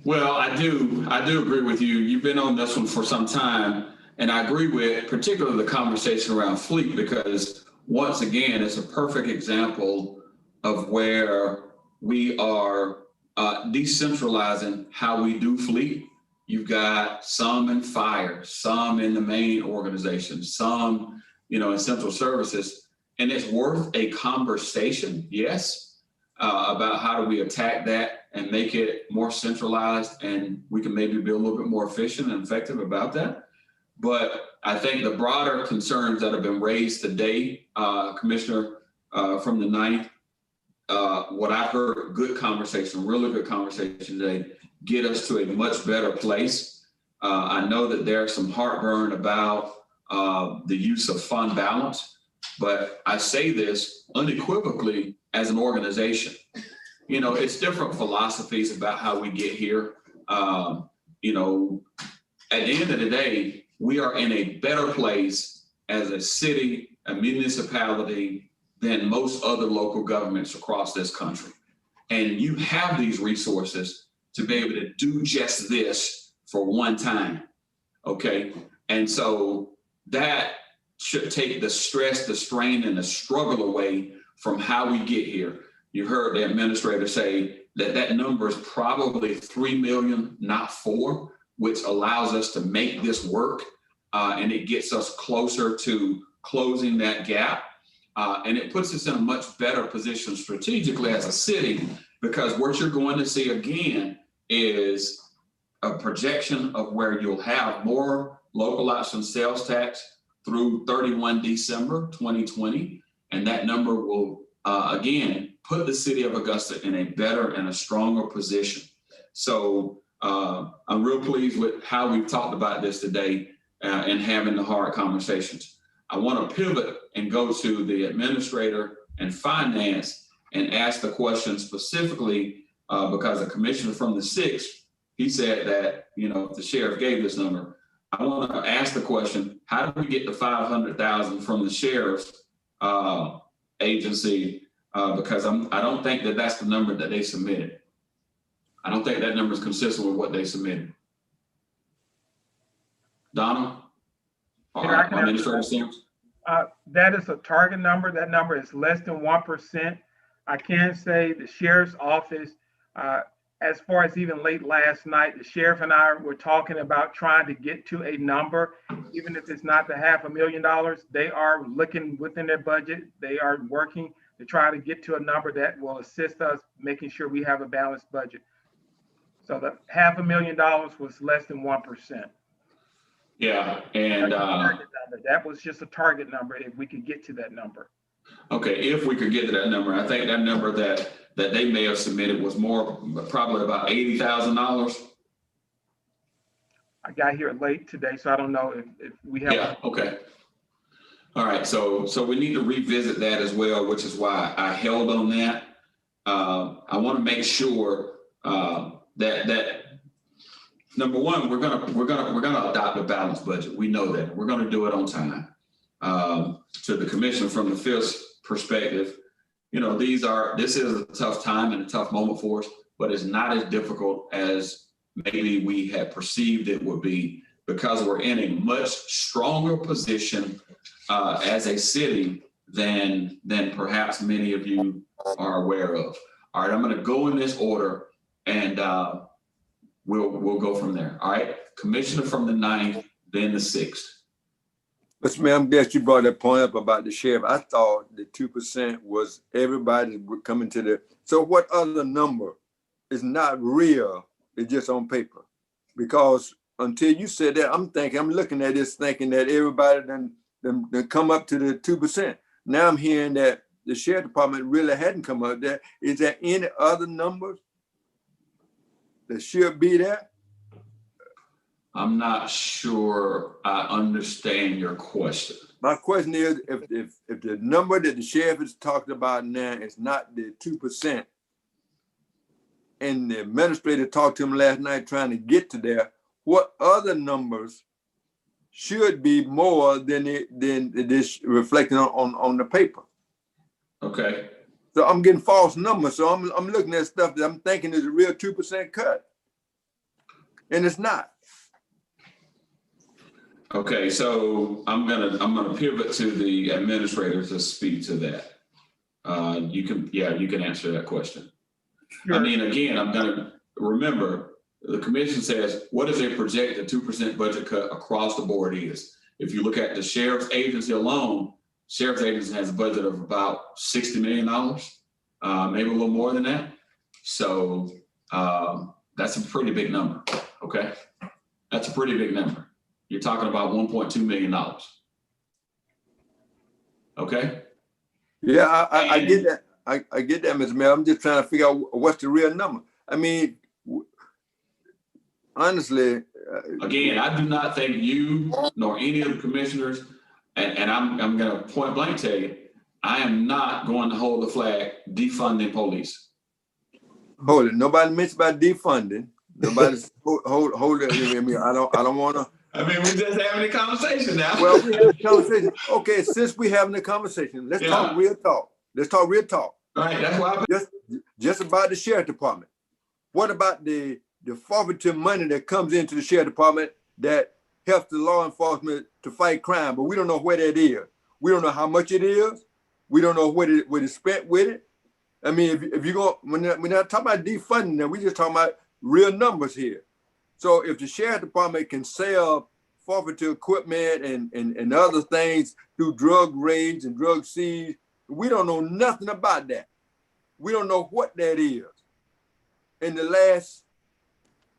Well, I do agree with you. You've been on this one for some time, and I agree with particularly the conversation around fleet, because once again, it's a perfect example of where we are decentralizing how we do fleet. You've got some in fire, some in the main organization, some, in central services, and it's worth a conversation, yes, about how do we attack that and make it more centralized, and we can maybe be a little bit more efficient and effective about that. But I think the broader concerns that have been raised today, Commissioner, from the 9th, what I heard, good conversation, really good conversation today, get us to a much better place. I know that there's some heartburn about the use of fund balance, but I say this unequivocally as an organization. It's different philosophies about how we get here. At the end of the day, we are in a better place as a city, a municipality, than most other local governments across this country. And you have these resources to be able to do just this for one time, okay? And so that should take the stress, the strain, and the struggle away from how we get here. You heard the administrator say that number is probably 3 million, not 4, which allows us to make this work, and it gets us closer to closing that gap. And it puts us in a much better position strategically as a city, because what you're going to see again is a projection of where you'll have more local option sales tax through 31 December 2020. And that number will, again, put the city of Augusta in a better and a stronger position. So I'm real pleased with how we've talked about this today and having the hard conversations. I want to pivot and go to the administrator and finance and ask the question specifically because a commissioner from the 6th, he said that, if the sheriff gave this number, I want to ask the question, how do we get the 500,000 from the sheriff's agency? Because I don't think that that's the number that they submitted. I don't think that number is consistent with what they submitted. Donna? Administrator Sims? That is a target number. That number is less than 1%. I can say the sheriff's office, as far as even late last night, the sheriff and I were talking about trying to get to a number, even if it's not the $500,000. They are looking within their budget. They are working to try to get to a number that will assist us making sure we have a balanced budget. So the $500,000 was less than 1%. Yeah, and that was just a target number if we could get to that number. Okay, if we could get to that number, I think that number that they may have submitted was probably about $80,000. I got here late today, so I don't know if we have. Yeah. Okay. All right. So we need to revisit that as well, which is why I held on that. I want to make sure that number one, we're gonna adopt a balanced budget. We know that we're gonna do it on time. To the commission from the 5th perspective, this is a tough time and a tough moment for us, but it's not as difficult as maybe we had perceived it would be because we're in a much stronger position as a city than perhaps many of you are aware of. All right, I'm going to go in this order, and we'll go from there. All right, Commissioner from the 9th, then the 6th. Mr. Mayor, I'm glad you brought that point up about the sheriff. I thought the 2% was everybody coming to the, so what other number is not real, it's just on paper? Because until you said that, I'm looking at this thinking that everybody then come up to the 2%. Now I'm hearing that the sheriff department really hadn't come up there. Is there any other numbers that should be there? I'm not sure I understand your question. My question is, if the number that the sheriff is talking about now is not the 2%, and the administrator talked to him last night trying to get to there, what other numbers should be more than this reflecting on the paper? Okay. So I'm getting false numbers. So I'm looking at stuff that I'm thinking is a real 2% cut, and it's not. Okay, so I'm gonna pivot to the administrator to speak to that. You can answer that question. Sure. I mean, again, I'm gonna remember the commission says, what is a projected 2% budget cut across the board is? If you look at the sheriff's agency alone, sheriff's agency has a budget of about $60 million, maybe a little more than that. So that's a pretty big number, okay? That's a pretty big number. You're talking about $1.2 million. Okay? Yeah, I get that. I get that, Mr. Mayor. I'm just trying to figure out what's the real number. I mean, honestly. Again, I do not think you nor any of the commissioners, and I'm going to point blank tell you, I am not going to hold the flag defunding police. Hold it. Nobody mentioned about defunding. Nobody's hold it. I mean, I don't want to. I mean, we're just having a conversation now. Well, we have a conversation. Okay, since we're having a conversation, let's talk real talk. Let's talk real talk. All right, that's why just about the sheriff department. What about the forfeiture money that comes into the sheriff department that helps the law enforcement to fight crime, but we don't know where that is. We don't know how much it is. We don't know what it's spent with it. I mean, if you go, when I talk about defunding, now we just talking about real numbers here. So if the sheriff department can sell forfeiture equipment and other things through drug raids and drug seize, we don't know nothing about that. We don't know what that is. In the last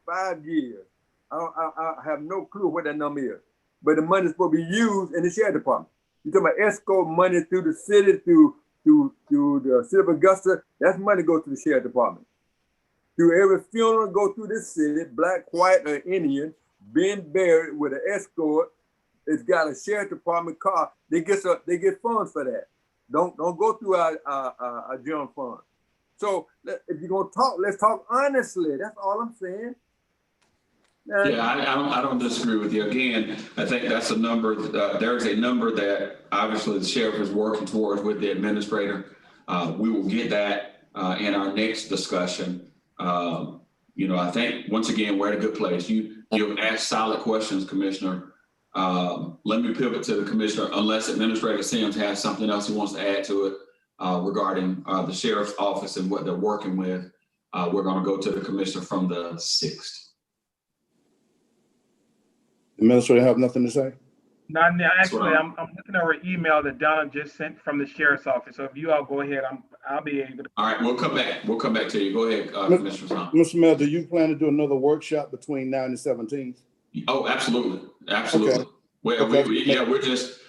5 years, I have no clue what that number is. But the money is supposed to be used in the sheriff department. You're talking about escort money through the city, through the city of Augusta. That's money goes to the sheriff department. Through every funeral go through this city, black, white, or Indian, being buried with an escort. It's got a sheriff department car. They get funds for that. Don't go through our general fund. So if you're gonna talk, let's talk honestly. That's all I'm saying. Yeah, I don't disagree with you. Again, I think that's a number. There's a number that obviously the sheriff is working towards with the administrator. We will get that in our next discussion. I think once again we're at a good place. You asked solid questions, Commissioner. Let me pivot to the commissioner, unless Administrator Sims has something else he wants to add to it regarding the sheriff's office and what they're working with. We're going to go to the commissioner from the 6th. Administrator have nothing to say? Not now. Actually, I'm looking over an email that Donna just sent from the sheriff's office. So if you all go ahead, I'll be able to. All right, we'll come back. We'll come back to you. Go ahead, Commissioner Son. Mr. Mayor, do you plan to do another workshop between now and the 17th? Oh, absolutely. Absolutely. Okay. Well, Okay. we're just,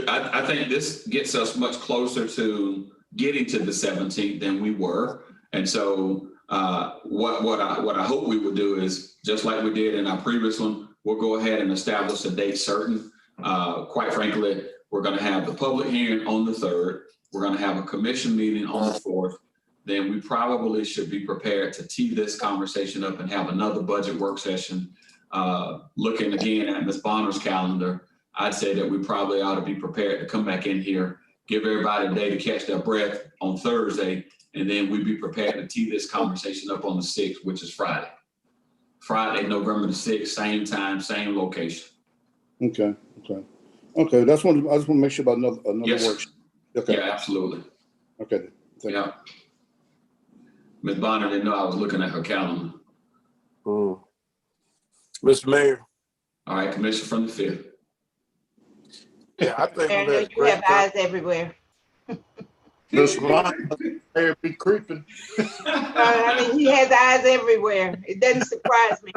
I think this gets us much closer to getting to the 17th than we were. And so what I hope we would do is, just like we did in our previous one, we'll go ahead and establish a date certain. Quite frankly, we're going to have the public hearing on the 3rd. We're going to have a commission meeting on the 4th. Then we probably should be prepared to tee this conversation up and have another budget work session. Looking again at Ms. Bonner's calendar, I'd say that we probably ought to be prepared to come back in here, give everybody a day to catch their breath on Thursday, and then we'd be prepared to tee this conversation up on the 6th, which is Friday. Friday, November the 6th, same time, same location. Okay. Okay, I just want to make sure about another Yes. workshop. Okay, Yeah, absolutely. okay. Thank you. Yeah. Ms. Bonner didn't know I was looking at her calendar. Mr. Mayor. All right, Commissioner from the 5th. Yeah, I think I we've know had a you have great eyes everywhere. Ms. Vaughn, they be creeping. I mean, he has eyes everywhere. It doesn't surprise me.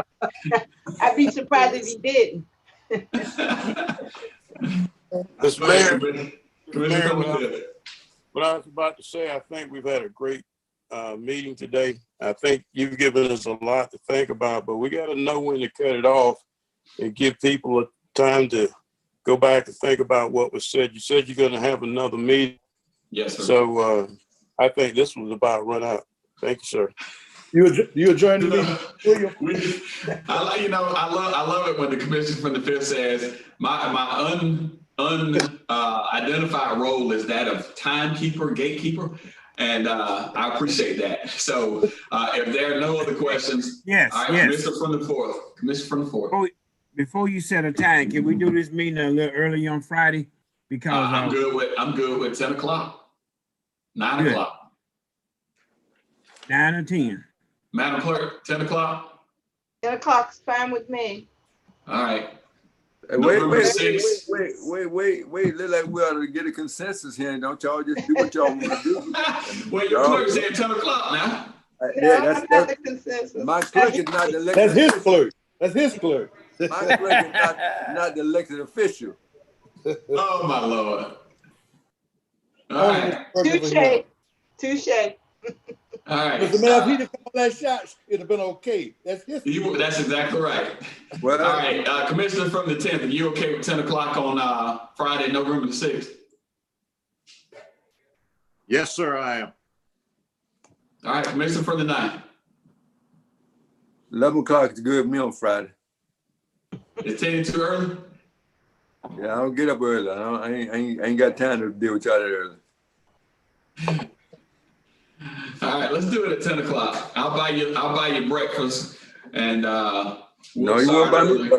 I'd be surprised if he didn't. Mr. Mayor, Commissioner from the 5th. what I was about to say, I think we've had a great meeting today. I think you've given us a lot to think about, but we got to know when to cut it off and give people a time to go back and think about what was said. You said you're going to have another meeting. Yes, sir. So I think this was about run out. Thank you, sir. You adjourn the meeting, William? I love it when the commissioner from the 5th says, my unidentified role is that of timekeeper, gatekeeper. And I appreciate that. So if there are no other questions. Yes, all right, yes. Commissioner from the 4th. Before you set a time, can we do this meeting a little early on Friday? Because I'm good with 10 o'clock, 9 Good. o'clock. 9 or 10. Madam Clerk, 10 o'clock. 10 o'clock's fine with me. All right. Wait. November Look 6th. like we ought to get a consensus here, and don't y'all just do what y'all want to do. Well, your clerk said 10 o'clock now. No, I'm not the consensus. My clerk is not the elected. That's his clerk. That's his clerk. My clerk is not the elected official. Oh, my Lord. All right. Touche. All right. Mr. Mayor, if he'd have called that shot, it'd have been okay. That's his. That's exactly right. Well, all right, Commissioner from the 10th, are you okay with 10 o'clock on Friday, November the 6th? Yes, sir, I am. All right, Commissioner from the 9th. 11 o'clock is good with me on Friday. Is 10 too early? Yeah, I don't get up early. I ain't got time to deal with y'all that early. All right, let's do it at 10 o'clock. I'll buy you breakfast, and No, you won't buy me.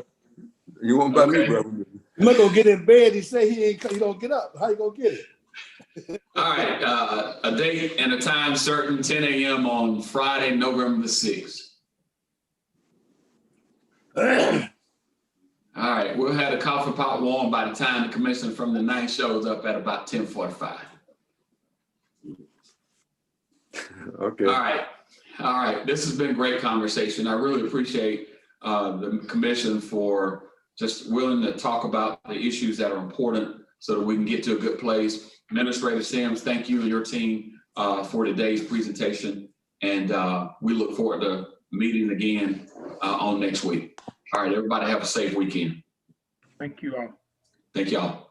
You won't buy me, bro. You might go get in bed. He say he don't get up. How you gonna get it? All right, a date and a time certain, 10 a.m. on Friday, November the 6th. All right, we'll have the coffee pot warm by the time the commissioner from the 9th shows up at about 10:45. Okay. All right. This has been a great conversation. I really appreciate the commission for just willing to talk about the issues that are important so that we can get to a good place. Administrator Sims, thank you and your team for today's presentation. And we look forward to meeting again on next week. All right, everybody have a safe weekend. Thank you all. Thank y'all.